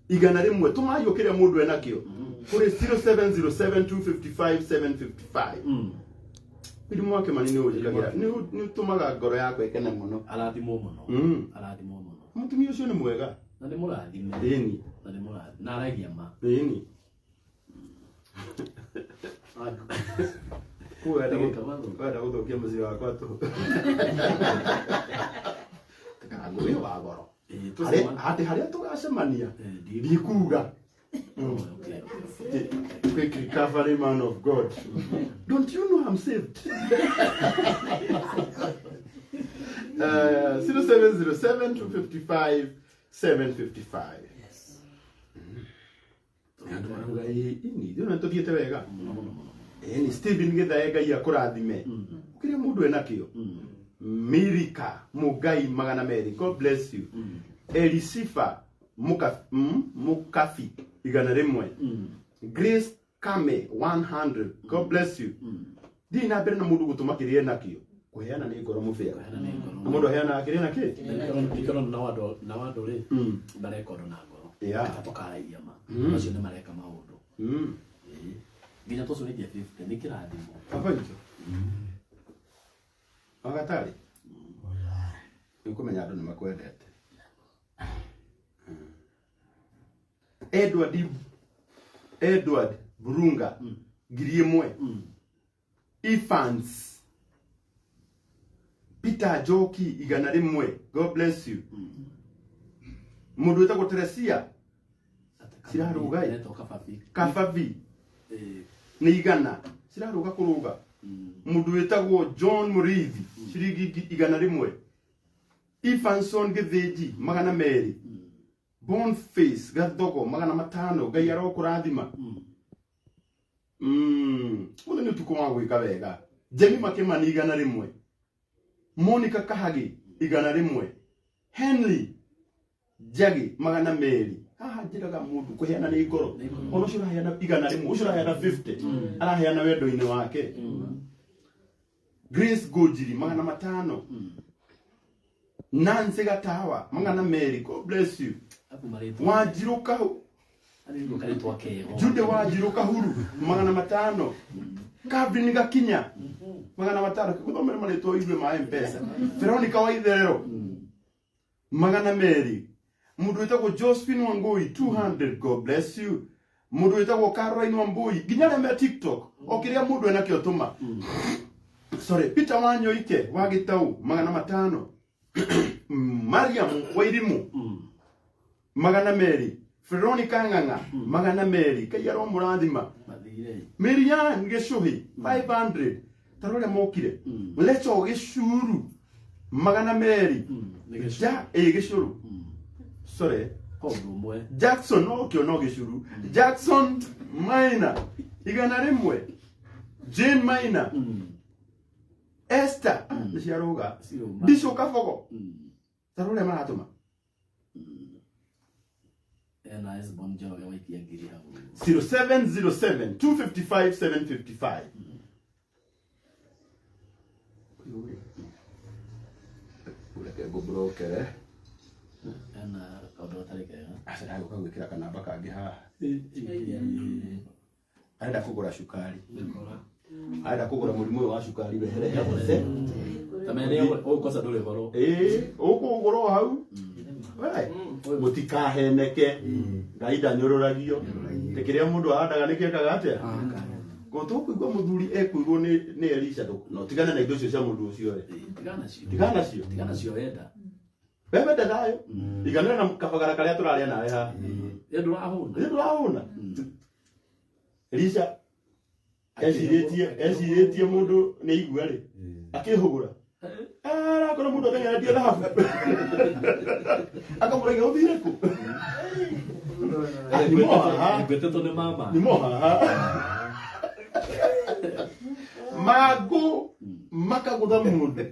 igana rimwe tumayo kiria mundu enakio kuri 0707255755 Pidi mwake manini ujikagira ni tumaga ngoro yako ekene muno arathimo muno arathimo muno mutumia ucio ni mwega na ni murathime eni na ni murathime na aragia ma eni kwenda guthukia mucii wakwa tu takaguyo wa goro haria tugacemania ndikuga quick recovery man of God. Don't you know I'm saved? 0707-255-755. Yes. Ni Stephen Githaega ya kurathime. Ukiria mundu enakio. Mirika Mugai magana meri. God bless you. Elisifa Mukafi igana rimwe. Grace Kame 100. God bless you. Di na bere na mundu gutumakirie nakio. Kuheana ni ngoro mufia. Mundu heana akirie naki? Ikoro na wado ri. Bare kodo na ngoro. Yeah. Atoka iyama. Acio ne mareka maundu. Ginya toso ni 50 ni kirathimo. Papa njo. Agatari. Nikumenya andu ni makwendete. Edward Burunga ngiri imwe Ifans Peter Joki igana rimwe. God bless you. Mundu wetagwo Teresia sirarugai Kafavi ni igana siraruga kuruga. Mundu wetagwo John Murithi shiringi igana rimwe. Ifanson Githiji magana meri. Boniface Gathogo magana matano Ngai arokurathima. Uthi ni tuko wa gwika wega. Jemi Makemani igana rimwe. Monica Kahagi igana rimwe. Henry Jagi magana meri. Haha njiraga mundu kuheana ni ngoro. Ono shura heana igana rimwe, ushura heana 50. Araheana wendo-ini wake. Grace Gojiri magana matano. Nancy Gatawa magana meri. God bless you. Wajiruka Jude wajiruka huru magana matano. Kavin Gakinya magana matano. Kuthomera mareto iwe ma M-Pesa. Veronica Waithero magana meri. Mundu wetagwo Josephine Wangui 200. God bless you. Mundu wetagwo Caroline Wambui ginyare me TikTok okiria mundu enakio tuma. Sorry, Peter Wanyoike wagitau magana matano. Mariam Wairimu magana meri. Veronica Nganga magana meri. Kayaro murathima Miriam Geshuhi 500. Tarore mokire Lecho Geshuru magana meri. Geshuru. Sorry. Jackson no Geshuru. Jackson Maina igana rimwe. Jane Maina Esther nisharuga Bisho Kafogo tarore maratuma ena is bonjo ya wiki ya ngiri hapo 0707-255-755. Uleke go broker ena odo tarike asa hayo kwa wikira kanamba kangi ha aenda kugura shukari aenda kugura murimu wa shukari behere yose tamene okosa dole goro ukuguro hau mutikaheneke Ngai nyororagio tekiria mundu ahandaga nikekaga atia goto kuigwa muthuri ekuigwo ni Elisha no tigana na indo cio cia mundu ucio tigana cio wenda bebe dadayo igana na kabagara karia turaria nawe ha ndurahuna Elisha esiritie mundu ni igua ri akihugura akora mundu atengera dia dhahabu akamurega uthire ku ni moha magu makagutha mundu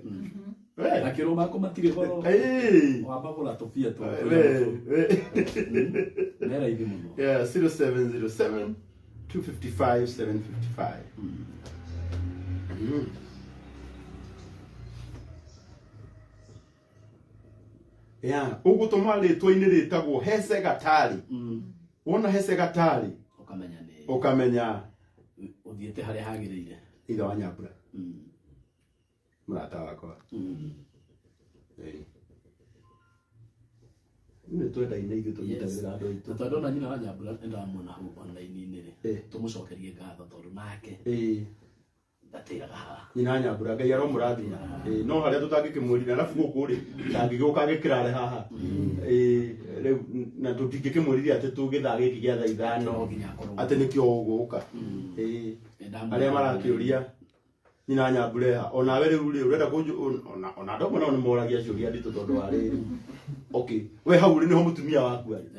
akiroma kumatire goro wabagura tupia tu mera hivi muno. Yeah, 0707 255 755. Yeah, ugutuma ritwa-ini ritagwo Hezeh Gatari. Wona Hezeh Gatari ukamenya uthiete haria hagirire ithe wa Nyambura murata wakwa ni twenda-ine ithu tunyitagirira andu aitu tondu na nyina wa Nyambura ndamwona hau online-ini ri tumucokerie ngatho tondu nake ndatiraga haha nyina wa Nyambura Ngai aromurathima no haria tutangikimwirira arabu guku ri ndangigioka agikirare haha riu na tutingikimwirira ati tugithaa giki gia thaa 5 ati nikio uguka aria marakiuria nyina wa Nyambura onawe riu urenda kunju ona ndomo no moragia ciuria nditu tondu wa riri okay we hau ri niho mutumia waku ari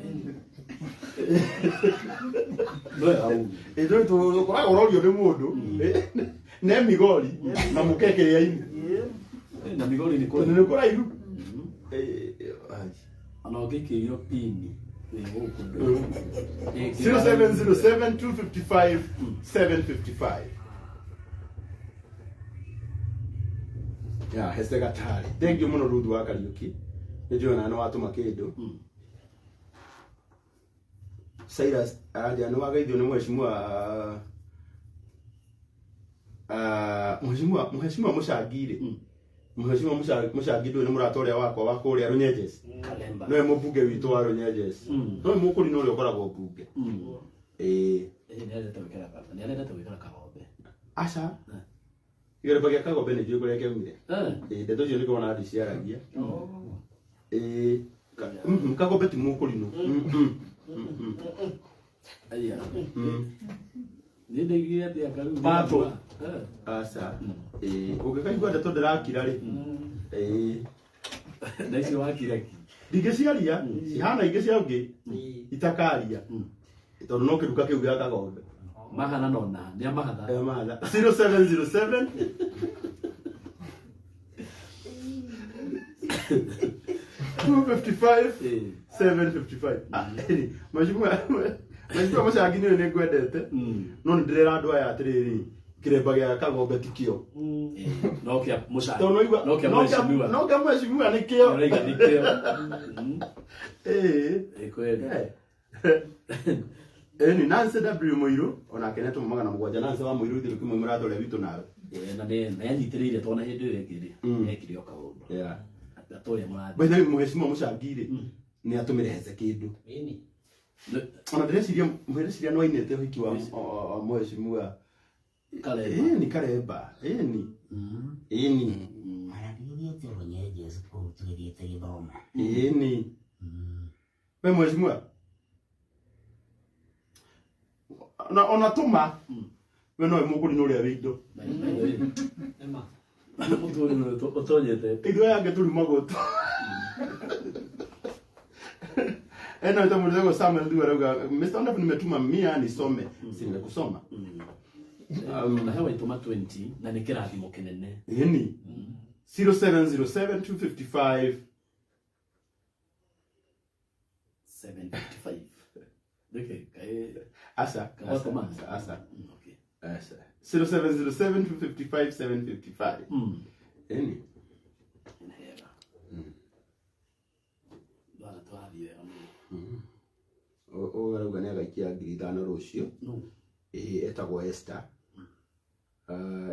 no hau ndio tukoraga urorio ni mundu ne migori na mukeke ya ini na migori ni kwa ni kwa iru ana ogekerio pini 0707 255 755. Yeah, Hezeh Gatari. Thank you muno Rudu wa Kariuki. Nijona no watuma kindu. Cyrus aradia no wagaithio ni mheshimiwa mheshimiwa Mushangire. Mheshimiwa Mushangire ni murata uria wakwa wa kuria Runyenjes. No mubunge witu wa Runyenjes. No mukuri no uri ukoragwo bunge. Ni arenda twikara kagombe. Aca. Igere bagia kagombe ni juu kuria keumire. Ndeto cio ni kuona ndi ciaragia. Kagombe ti mukuri no. Aya. Ni ndigire ati akaru. Pato. Aca. Ugikaigua ndeto ndirakira ri. Ndaici wakira ki. Ndingiciaria ihana ingi cia ungi itakaria. Tondu no kiruka kiu gia kagombe. Mahana nona, ni amahatha. Mahatha. 0707 255 755. Mheshimiwa Mushangire ni ngwendete. No ndirera andu aya atiriri kiremba gia kagombe tikio. No kia Mushangire. Tono igwa. No kia mheshimiwa ni kio. Rega ni kio. Kweli. Ni Nancy W Muiru ona keneto magana mugwanja Nancy wa Muiru thiru kimwe murathore bitu nawe. Na na yanyitirire twana hindu iyo ekiri. Ekiri okaundu. Yeah. Atore murathi. Bende mheshimiwa Mushangire ni atumire Hezeh kindu. Ona ndĩreciria mwĩreciria no ainĩte ũhiki wa mheshimiwa Karemba. Ni Karemba. Ni. Marangirithiĩte Runyenjes kũu tũgĩthiĩte gĩthomo. Ni. We mheshimiwa. Ona tuma. We no mũkũri no ũrĩa wĩindo. Mutu ni otonyete. Ithuĩ yange tũri magutu. Ena nitamuuliza kwa Samuel ndio arauga Mr. Wonderful nimetuma 100 nisome. Si nimekusoma. Na hewa ituma 20 na ni kirathimo kinene. Ni. 0707 255 755. Okay, Asa. Okay. Asa. 0707 255 755. Ni. Ogarauga ni agaikia 5,000 rucio. Etagwo Esther.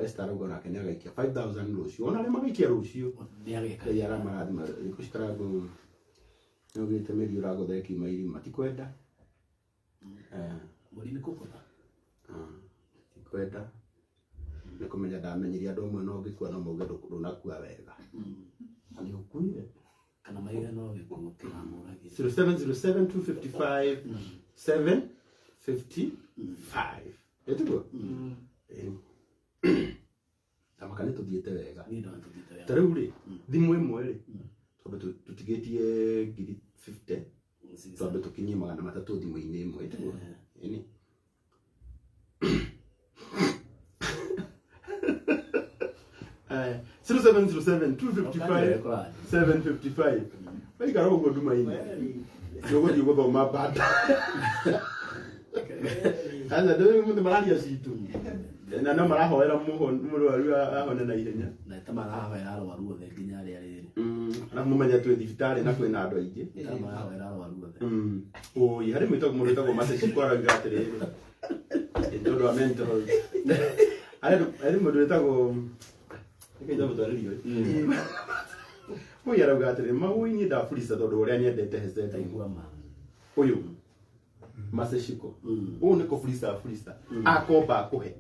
Esther arauga nake ni agaikia 5,000 rucio. Ona rĩma agaikia rucio. Ni ageka. Ya marathima ikushikarago. No gite meri urago theki mairi matikwenda. Muri ni kupona. Tikwenda. Ni kumenya ndamenyiria andu amwe no ngikua no mauge ndunakua wega. Ani ukuire. Kana maiga no gikukira muragi. 0707 255 755. Etugo? Tamakani tuthiete wega. Ni ndo tuthiete wega. Tarĩu rĩ thimũ ĩmwe rĩ tondu tutigetie 50 tondu tukinyie 300 thimũ-inĩ ĩmwe etugo? Ni. 0707 255 755 baikara ugo nduma ini yogo digo ba mabata ana ndio mundu mararia citu na no marahoera muhoro ahone na ihenya na tamarahoera arwaru othe nginya ria riri na mumenya twe thibitari na kwina andu aingi tamarahoera arwaru othe oi hari mwito mundu tago message kwara gatere ndodo mental ari mundu tago ikaja mutaririo mo yara gatere mau inyi da fulisa todo uria ni endete Hezeh Ndungu uyu maseshiko ni ko fulisa akoba akuhe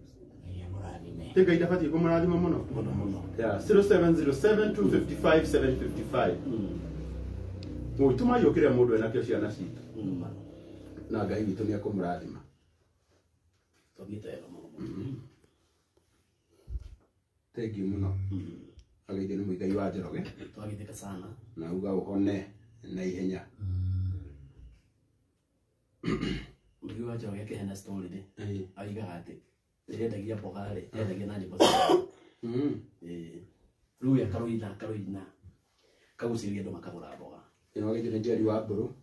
tega idafati ko murathima muno ya 0707 255 755 tuma yokire mundu ena kio ciana citu na ngai witu ni akumurathima togitera muno thank you muno agaide ni muigai wa Njoroge twagitheka sana na uga uhone na ihenya muigai wa Njoroge kehena story de aiga ati ndagia bogare ndagia nani bosa ruya karoina kaguciria ndo makagura boga ino agaide ni Njeri wa Mburu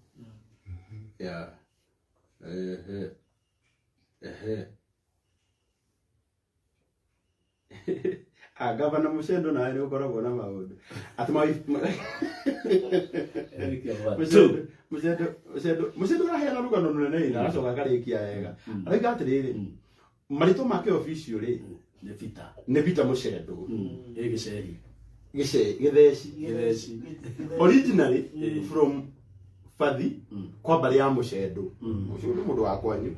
ya gavana Mucendo na ari ukoragwo na maundu atuma Mucendo arahena rugano runene ina acoka karikia wega araiga atiriri marito make official ri ne vita Mucendo githeci originally from Fathi kwa bari ya Mucendo Mucendo mundu wa kwanyu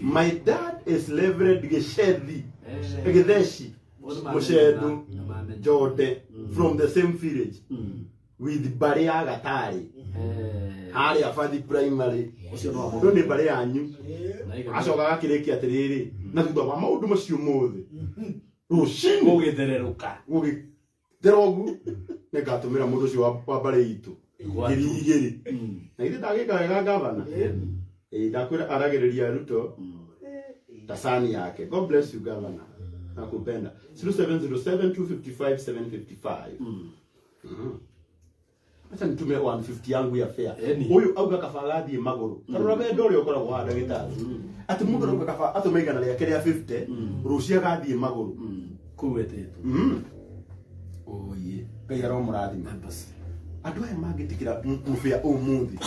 my dad is Reverend Githeci Mucendo Jode from the same village with bari ya Gatari hari ya Fathi primary ndo ni bari yanyu acoka gakirikia atiriri na thutha wa maundu macio mothe rucini gugithererũka gugitherũgu nĩngatumĩra mũndũ ũcio wa bari itu ngiri igĩrĩ na ithe ndagĩka wega gavana ndakwĩra aragĩrĩria Ruto tasani yake. God bless you governor, nakupenda. 0707 255 755 acha nitume 150 yangu ya fare huyu auga kafaladhi maguru tarora we ndori ukora wa ndagitari ati mundu auga kafa atumeigana ria keria 50 rucia gathie maguru kuwetetu oye kayaro murathima andu aya mangitikira mufia umuthi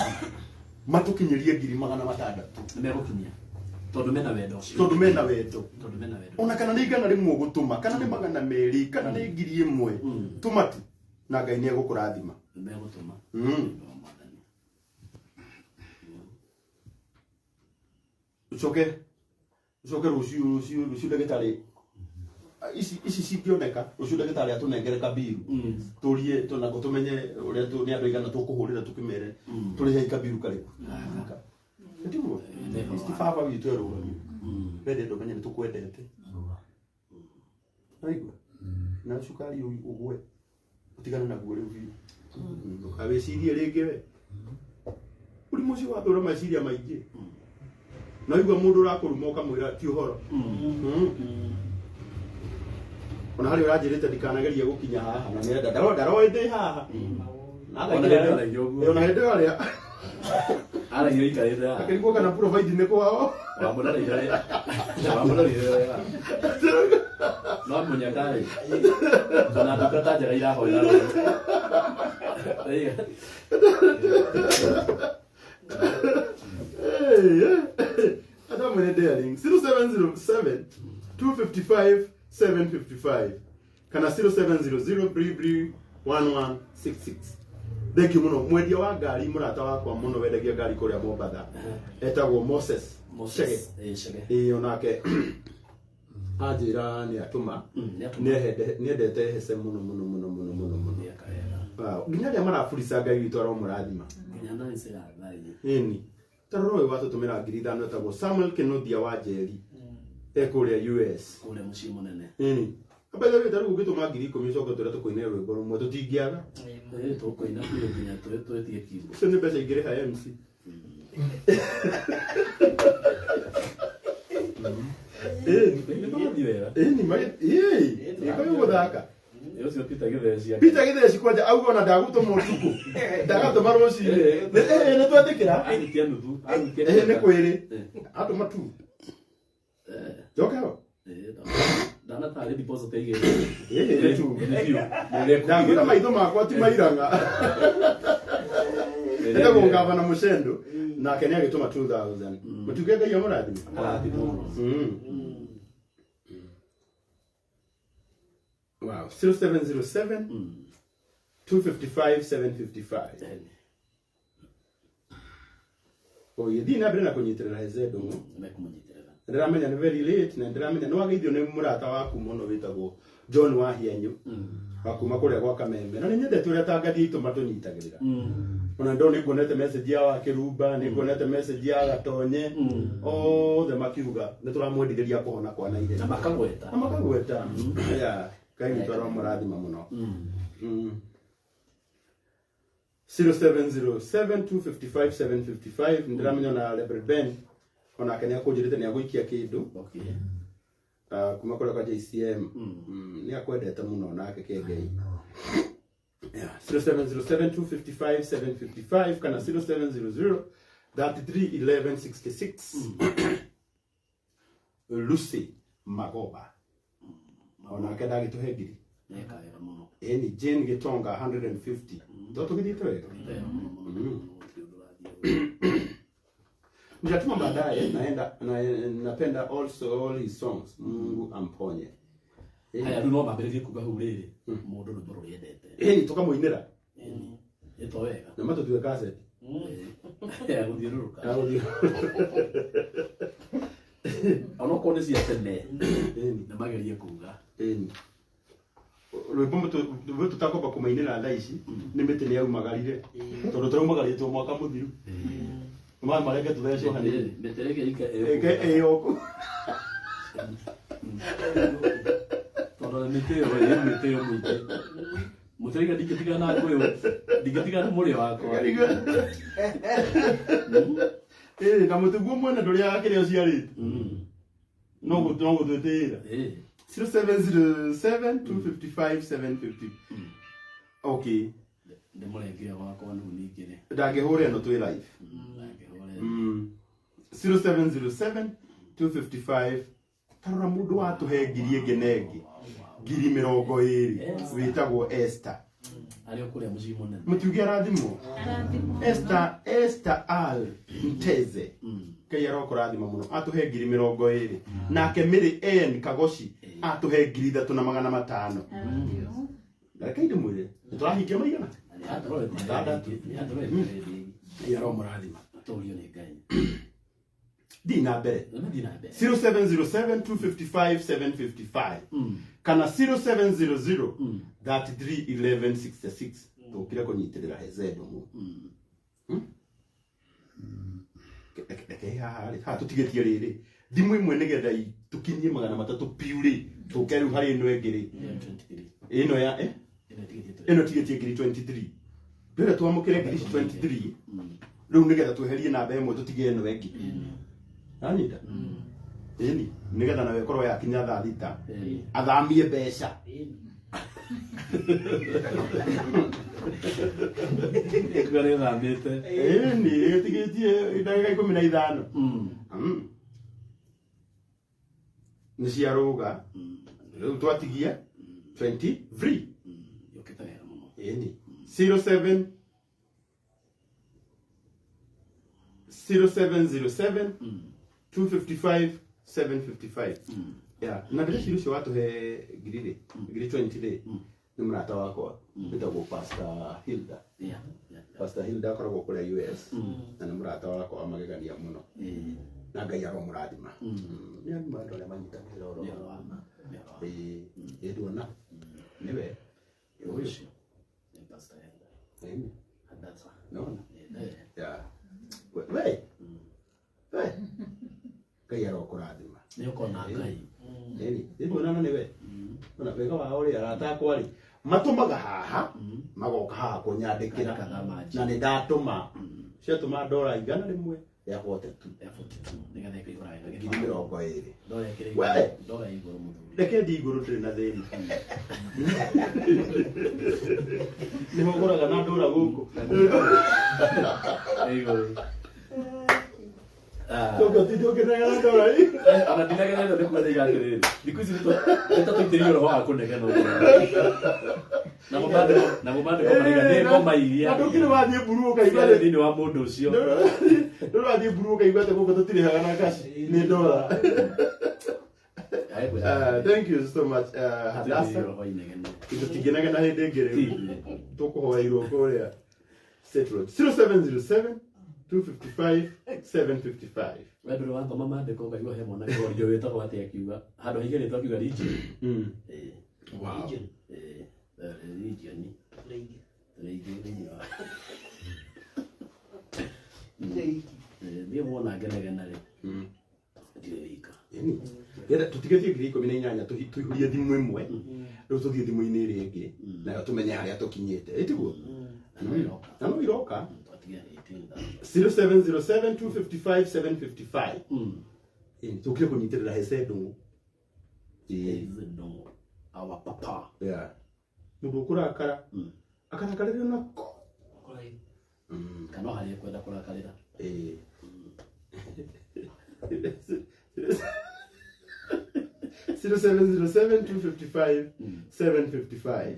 matukinyirie 600 nimegukinyia tondu mena wendo ona kana ni igana rimwe gutuma kana ni 200 kana ni 1000 tumatu na Ngai ni egukurathima nimegutuma ucoke ruciu ndagitari ici cingioneka ruciu ndagitari atunengere kabiru turie tunako tumenye uria tu ni andu igana tukuhurira tukimere turihe kabiru kariku ndimo istifava witu ero bede ndo menye tukwendete aigwa na sukari ugwe utigana na guo riu abecirie ringi we uri mucio wa thura maciria maingi na igwa mundu urakuruma ukamwira ti uhoro ona hari urajirite ndikanageria gukinya haha na nenda ndaro ndi haha na ona hende aria ala hiyo ikarete akilikuwa kana provide ne kwao wamulala ile no munyakari kana tukata jara ila hoya Adam when daring 0707 255 755 kana 0700 1166 Deki muno mwedia wa gari murata wakwa muno wendagia gari kuria Mombatha etagwo Moses Chege onake ajira ni atuma ni endete Hezeh muno wow nginya ria marafurisa Ngai witu aro murathima nginya na nsira ini taroro we watu tumira 5,000 etagwo Samuel Kenodia wa Njeri ekuria US kule muci munene ini Abele we taru gituma 10,000 coko tura tukoine rwimbo rumwe tutingiaga tukoina kule nginya twetie kibo so ni pesa igire ha MC ni mai ni ko yugo daka Yo sio Peter Githeci. Peter Githeci kwanja auga na ndagutuma utuku. Ndagatuma rucini. Nĩ twandĩkĩra. Aitia nuthu. Nĩ kwĩrĩ. Atũma tu. Joka. Dana tare deposit ige. Tu. Ndakwĩra maitho makwa ti mairanga. Ndio ngavana Mucendo na Kenya agĩtũma 2000. Mũtuge Ngai amũrathime. Wow, 0707 255 755. Oh, yedi na brena kunyitirira Hezeh Ndungu. Ndiramenya ni very late na ndiramenya no ageithio ni murata waku muno witagwo John Wahianyu. Akuma kuria gwa Kamembe. Na ninyendete uria tangathi itu matunyitagirira. Ona ndo ni kuonete message ya wa Kiruba, ni kuonete message ya Gatonye. The makiuga ni turamwendigeria kuhona kwa na ile. Na makagweta. Na makagweta. Yeah. Kai mtwaro murathima muno. 0707 255 755 ndiramenya na Rebel Ben ona Kenya kujirite ni aguikia kindu. Okay. Kuma kule kwa JCM ni akwendete muno nake Kengei. Yeah, 0707 255 755 kana 0700 33 11 66. Lucy Magoba. Ona kenda gituhe ngiri. Neka wega muno. Eni Jane Gitonga 150. Toto githite wega. Nijatuma baadaye napenda also all his songs. Mungu amponye. Haya ndio mabiririe kuga huriri. Mundu ndo boro yendete. Eni tukamuinira. Eto wega. Na mato tuwe cassette. Ya guthiruruka. Ono kone cia tene. Na magerie kuga. Rwimbo mutu tutakoba kumainira thaa ici ni miti ni aumagarire tondu turaumagarĩtwo mwaka muthiru ma mareke tuthecwo hanini metereke eyoko tondu meteo mwite mutereke digitiga na ngoyo digitiga na muri wakwa na mutuguo mwene nduria akire uciarite no gutwitira 0707 255 750. Okay. Ndemurengea wakwa nunigire. Ndangehore no twi live. 0707 255 karora mundu watuhe ngiri ngenenge. Ngiri 20 witagwo Esther. Ari okuria muci munene. Mutuge arathimo. Esther Al Nteze. Kai arokurathima muno atuhe ngiri 20 nake Miri N Kagoshi atuhe ngiri 3,500. Reke inde mwire turahikia maigana yaro murathima atorio ni Ngai dina mbere 0707 255 755 kana 0700 33 11 66 tukire kunyitirira Hezeh Ndungu. Ha tutigetie riri thimu imwe nigetha tukinyie 300 piuri tukeri hari ino engiri ino ya ino tigetie ngiri 23 bere twamukire ngiri 23 riu nigetha tweherie namba imwe tutige ino engi anyita eni nigetha nawe korwo yakinya thaa thita athamie mbeca ekugare thambite eni tigetie ndagika 15 ni ciaruga riu twatigia 23 yokita wega muno eni 0707 255 755 yeah na vile cirio cio watuhe ngiri 20 ni mrata wakwa bitagwo Pastor Hilda. Pastor Hilda akoragwo kuria US na ni mrata wakwa amagegania muno na Ngai aromurathima ni andu andu aria manyitanire oro eduona niwe uyu ni Pastor Hilda hadasa no yeah we Ngai arokurathima ni ukona Ngai eduona niwe ona wega wa uri aratakwa ri matumaga haha magoka haha kunyandikira na ni ndatuma ciatuma $100 rimwe ya 42 nigetha ikaigura ngiri 20 ndore kire ndore iguru muthuri reke ndi iguru tiri na thiri ni moguraga na ndura guku iguru Toka tito que tenga la dora ahí. Ana dinaga na ndikuga ndiga atiriri dikuzi nito tuitiri roho akunega no na mubande ko mariga ne ko mairia ndukire wathie buru ukaigwa thini wa mundu ucio nduru wathie buru ukaigwa te guko tutire haga na kaci ni ndora. Thank you so much Hadasa tutiginaga na hindi ngire tukuhoeirwo kuria State Road 0707 255 755 webero wa ngoma mandiko ngaigwa he mwana ngorio wetagwo ati akiuga handu higere twakiuga region wow region ni mwona genegena ri ndio wika yenda tutigetie ngiri 18 tuihurie thimu imwe riu tuthie thimu-ini iri ingi nayo tumenye haria tukinyite itiguo na no iroka 0707 255 755 tukire kunyitirira Hezeh Ndungu our papa mundu ukurakara akarakarira nako kana hari kwenda kurakarira 0707 255 755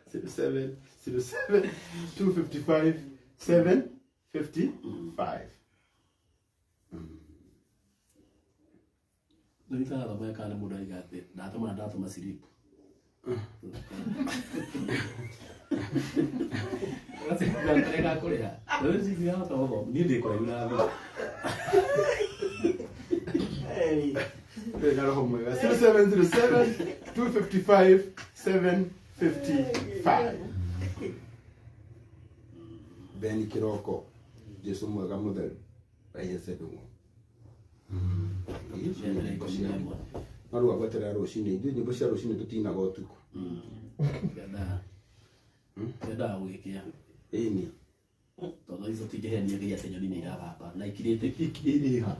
07 255 755 Nita na moya kana muda igate data masiripu What's it going to take Korea? Those is the out of need to go. Hey, 0707 255 755 Beni Kiroko Jesu mwega mutheru Hezeh Ndungu Naru agweterera rucini ithuĩ nyĩmbo cia rucini tutinaga ũtukũ Kenda gwikia ĩni tondũ icio tingĩhenia nginya atĩ nyoni nĩ irabamba na ikirĩte ikiriha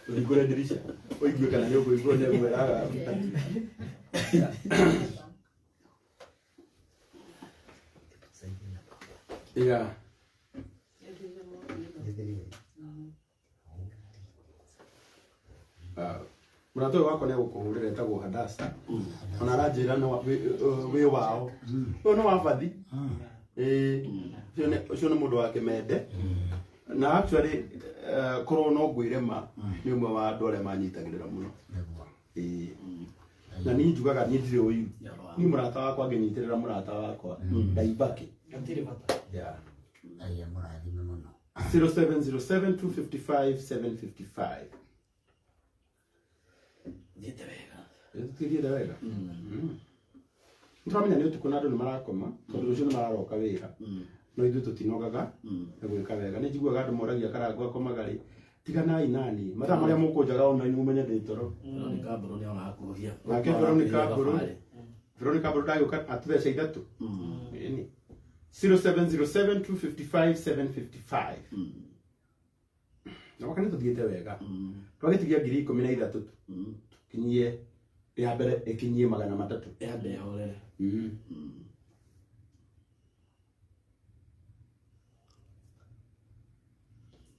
ũhingũre ndirisha ũigue kana nĩ ũkũigua nĩ ũmweraga yeah. Murato wako nä gå kå hå rä ra etagwo Hadasa ona aranjä ra wä wao å yå nä wabathi å cio nä må ndå wa kä mende na actually korwo no ngwä re ma nä å mwe wa andå arä a manyitagä rä ra må no na niä njugaga niä ndirä å iru niä må rata wakwa ngä nyitä rä ra må rata wakwa ndaimbakä 0707 255 755 Thiete wega. Thiete wega. Nturamenya nĩ ũtukũ na andũ nĩ marakoma tondũ rũciũ nĩ mararoka wĩra no ithuĩ tũtinogaga na gwĩka wega nĩ njiguaga andũ moragia Karangũ akomaga rĩ tiganai nani mathaa marĩa mũkũnjaga online mũmenye ndĩ toro nĩ kambũrũ nĩ ona hakuhia nake Veronica Mbũrũ ndagĩũka atũtheca ithatũ ĩni 0707 255 755 na wakane tũthiĩte wega twagĩtigia 13,000 kinyie ya mbere ikinyie 300 ya mbere hore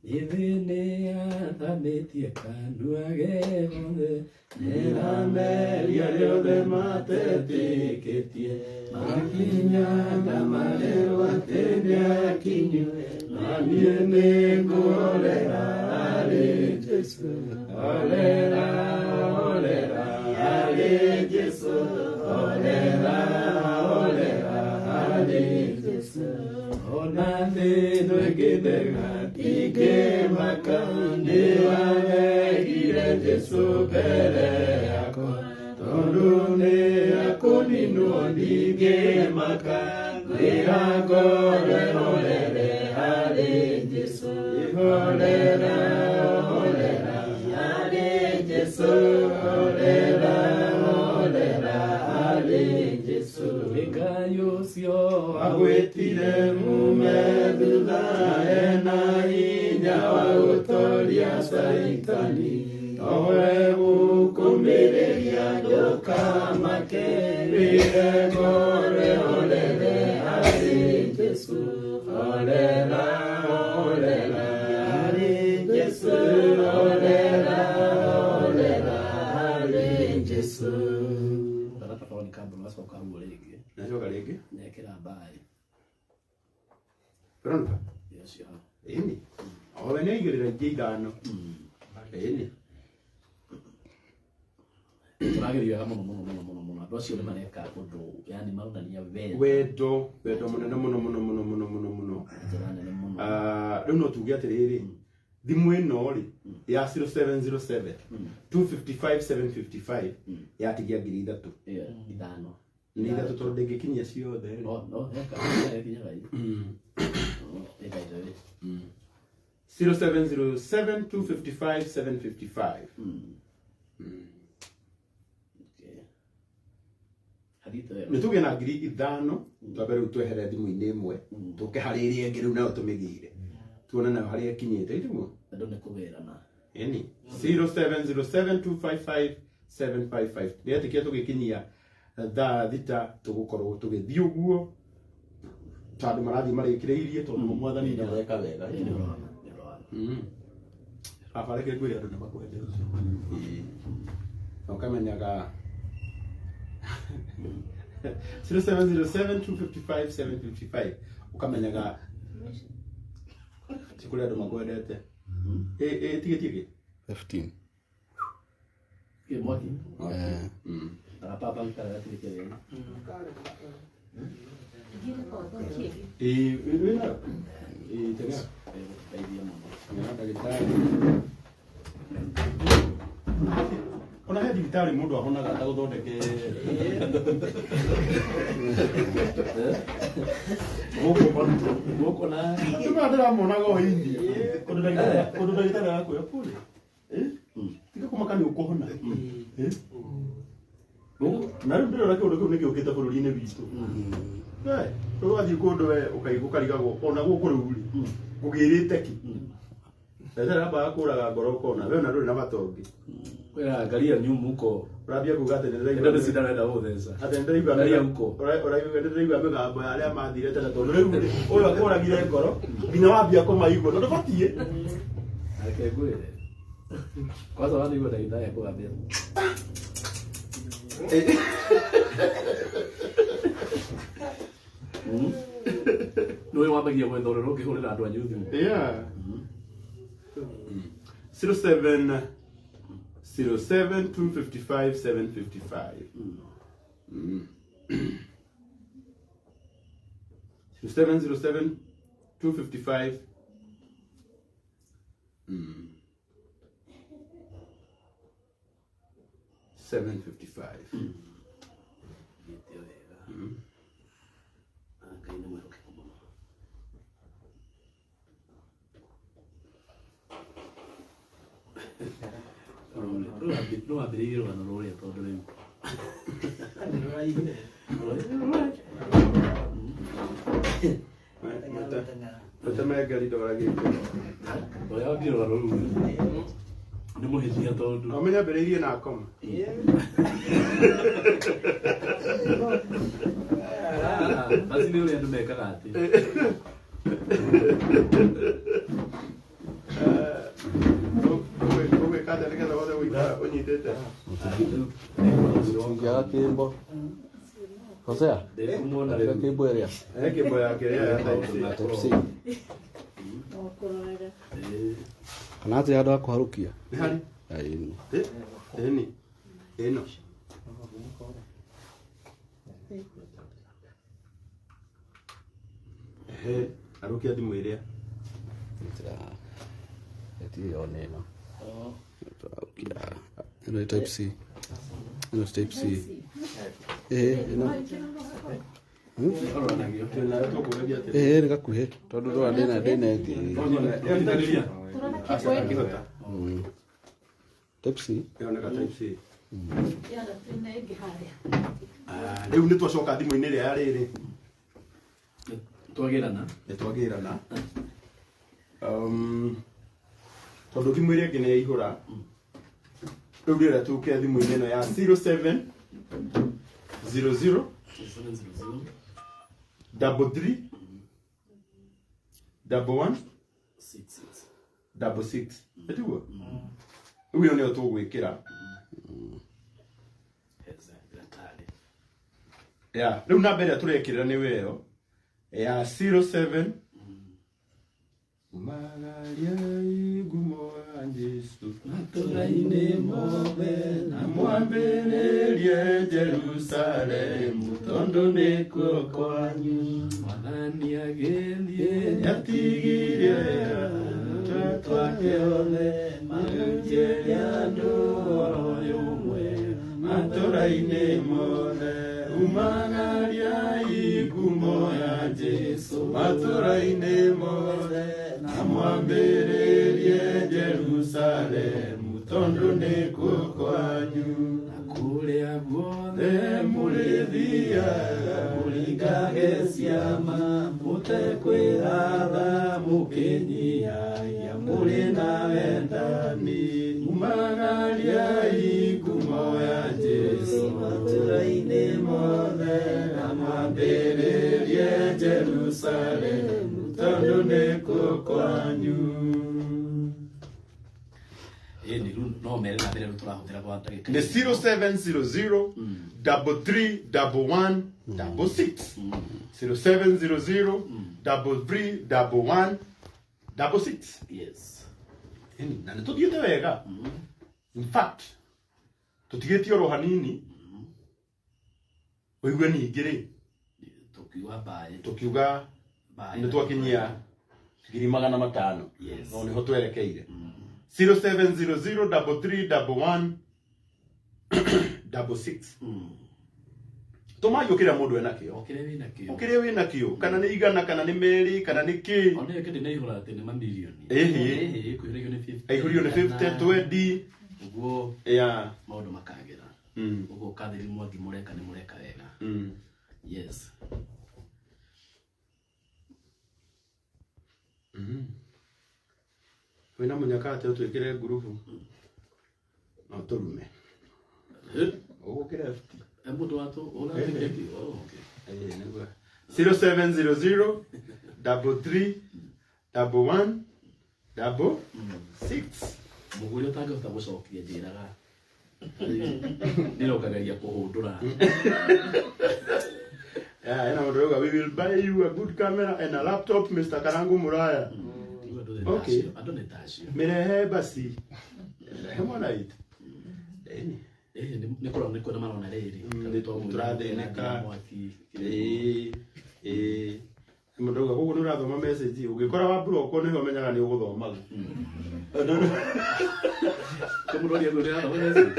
Ithine athanetie kanua gethothe nĩrameria rĩothe matetĩkĩtie makinya ndamarerwo atĩ nĩakinyu na niĩ nĩngũrera harĩ Jesũ orera orera harĩ Jesũ orera orera harĩ Jesũ ona thĩno ĩngĩthega ndingĩmaka nĩwagegire Jesũ mbere yakwa tondũ nĩakũninwo ndingĩmaka ngwĩra ngorere harĩ Jesũ orera orera harĩ Jesũ orera orera harĩ Jesũ Ngai ũcio agwĩtire mume Owe gukumireria ndukamake Bire olele hari Jesu Olela hari Jesu Olela hari Jesu. Tarata kwa ni kabla wasa ukaruo lege. Nachoka lege. Nekera bai. Pronto. Yes ya. Ini. Owe ne igirira jidano. Ini. Turageria muno andu acio ni mareka undu yani marunania wendo munene muno riu no tuge atiriri thimu ino ri ya 0707 255 755 yatigia 3,000 ithano ni ithatu tondu ndingikinyia ciothe no eka kinya gai 0707 255 755 nituge na 5,000 twabe riu twehere thimu-ini imwe tuke hari iria ingi riu nayo tumigire tuone nayo haria ikinyite ithimo andu ni kugerana yani 0707255755 ndiatikia tugikinyia thaa thita tugukorwo tugithii uguo tondu marathi marikireirie tondu mwathani ni areka wega afareke ngwire andu namakwende ukamenyaga 0707255755 ukamenyaga sikule andu makwendete tige 15 mwaki papa nkara tikele ona he digitali mundu ahonaga ataguthondeke goko na tuma ndiramonaga o indi kundu ndagitari arakwira kuri tiga kumakani ukuhona na riu ndirora kiundu kiu nigiukite bururi-ini witu riu wathii kundu we ukarigagwo ona guku riu ri ngugirite ki ndĩrambaga kũraga ngoro ũkona we ona ndũrĩ na matongi kwĩra ngaria nyumuko ũrambia kuga atĩ nĩ cindarenda gũtheca ndĩraigua mĩgambo ya arĩa mathire tene tondũ rĩu ũyũ akũragire ngoro nginya wambia kũmaigua tondũ ndũbatiĩ ake ngwĩre kwanza wanaigua ndagĩtarĩ akũgambia nĩwe wambagia gwetha ũrĩa ũngĩhũrĩra andũ anyu thimũ 0707 255 755 0707 255 755 no ambĩrĩirie rũgano rũrĩa tondũ rĩu ũtemengeri ndoragĩte ũrĩa wambire rũgano rũu nĩ mũhĩtia tondũ omenya ambĩrĩirie na akoma basi nĩ ũrĩa andũ mekaga atĩ ũgwĩkatĩ nĩgetha wothe ũikara ũnyitĩte ngiaga kĩmbo Hosea ndĩkumwona ngiaga kĩmbo ĩrĩa kĩmbo yake ĩrĩa ya Type-C kana atĩ handũ ha kũharũkia nĩ harĩ ĩni ĩno arũkia thimũ ĩrĩa ĩno ĩno nĩ Type-C ĩno nĩ Type-C ĩno nĩ gakuhĩ tondũ ndũra ndĩna neti Type-C rĩu nĩ twacoka thimũ-inĩ ĩrĩa ya rĩrĩ twagĩrana tondũ thimũ ĩrĩa ĩngĩ nĩ yaihũra Rudira tuke thimu ino ya 0700 33 11 66. Etugo. Uyo ni otugwikira. Ya, riu namba ĩrĩa tũrekĩrĩra nĩ weyo ya 07 Magaria igumo ya Jesu matũra-inĩ mothe na mwambĩrĩrie Jerusalemu tondũ nĩkuo kwanyu Mwathani agĩthiĩ nĩatigire twake othe magĩũkĩria andũ ũhoro ũyũ ũmwe matũra-inĩ mothe Umagaria igumo ya Jesu matũra-inĩ mothe na mwambĩrĩrie Jerusalemu tondũ nĩkuo kwanyu na kũrĩa guothe mũrĩthiaga mũringage ciama mũtekwĩratha mũkĩnyihagia mũrĩ na wendani Umagaria igumo ya Jesu matũra-inĩ mothe na mwambĩrĩrie Jerusalemu tondũ nĩkuo kwanyu. Ni no mere na mbere turahũthĩra kwa ndagĩka. Nĩ 0700 3311 66 0700 3311 66. Yes. Na nĩ tũthiĩte wega. In fact, tũtigĩtie oro hanini. Ũigue ningĩ rĩ tukiuga nĩ twakinyia 500,000. Yes. No nĩho twerekeire. 0700 3311 66. Tũmayũkĩra mũndũ ena kĩo. Ũkĩrĩa wĩna kĩo. Kana nĩ igana kana nĩ merĩ kana nĩ kĩ. Ona yake ndĩ naihũra atĩ nĩ mamirioni. Kũihũrio nĩ 50. Aihũrio nĩ 50 20. Ũguo ya maũndũ makagĩra. Ũguo kathiri mwangi mũreka nĩ mũreka wega. Yes. Wĩna mũnyaka atĩ ũtwĩkĩre ngurubu. No tũrume. Ũgũkĩra FT. Mũndũ watũ ona FT. Oh, okay. Nĩguo. 0700 33 11 66. Mũgũri ũtangĩhota gũcokia njĩraga. Nĩrokagagia kũhũndũra. And we will buy you a good camera and a laptop, Mr. Karangu Muraya. Okay. I don't touch you. Mirehe basi. Come on it. Nĩkũrona marona rĩrĩ. Tũrathĩnĩka. Mũndũ ũgũo kũguo nĩũrathoma message ũgĩkora wa block nĩho ũmenyaga nĩ ũgũthomaga. Kũmũroria ũguo nĩũrathoma message.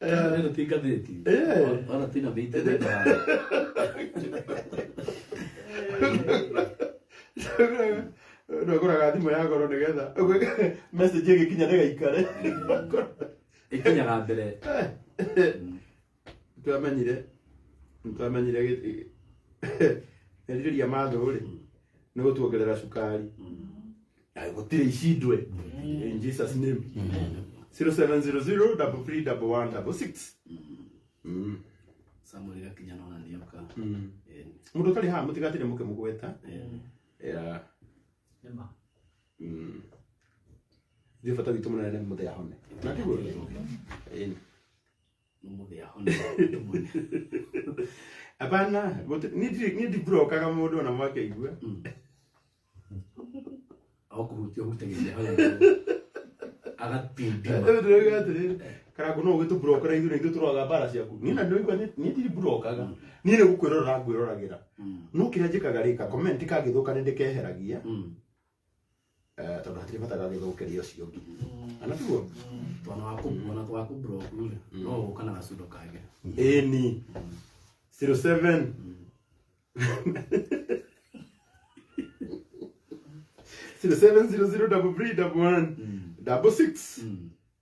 Ndio tika dheti. Ona tina vita ndio. Ndio kũraga thimũ ya goro nĩgetha message ĩgĩkinya ndĩgaikare. Ikinyaga mbere. Twamenyire nĩrĩria mathũrĩ nĩ gũtuongerera cukari. Gũtirĩ icindwe. In Jesus name. 0700 3311 66. Samuel gakinya nona nioka. Mũndũ ũtarĩ haha mũtigatire mũkĩmũgweta. Ema. Ndio bata witũ mũnene mũthĩa hone. Na kĩguo. Mũthĩa hone. Hapana, ni brokaga mũndũ ona mwake igua. Au kuhutia hutegele haya. Agatindi. Karago no gĩtũ broker ithuĩ tũroga bara ciaku. Niĩ na ndoigua nĩ ti brokaga. Niĩ nĩ gũkwĩrora ngwĩroragĩra. No kĩrĩa njĩkaga rĩka comment kagĩthũka nĩ ndĩkeheragia. Tondũ hatirĩ bata gagĩthũkĩria ũcio ũngĩ. Anatuo. Twana waku broke rule. No ũkana gasudo kage. Eni 07 0700 3311 66.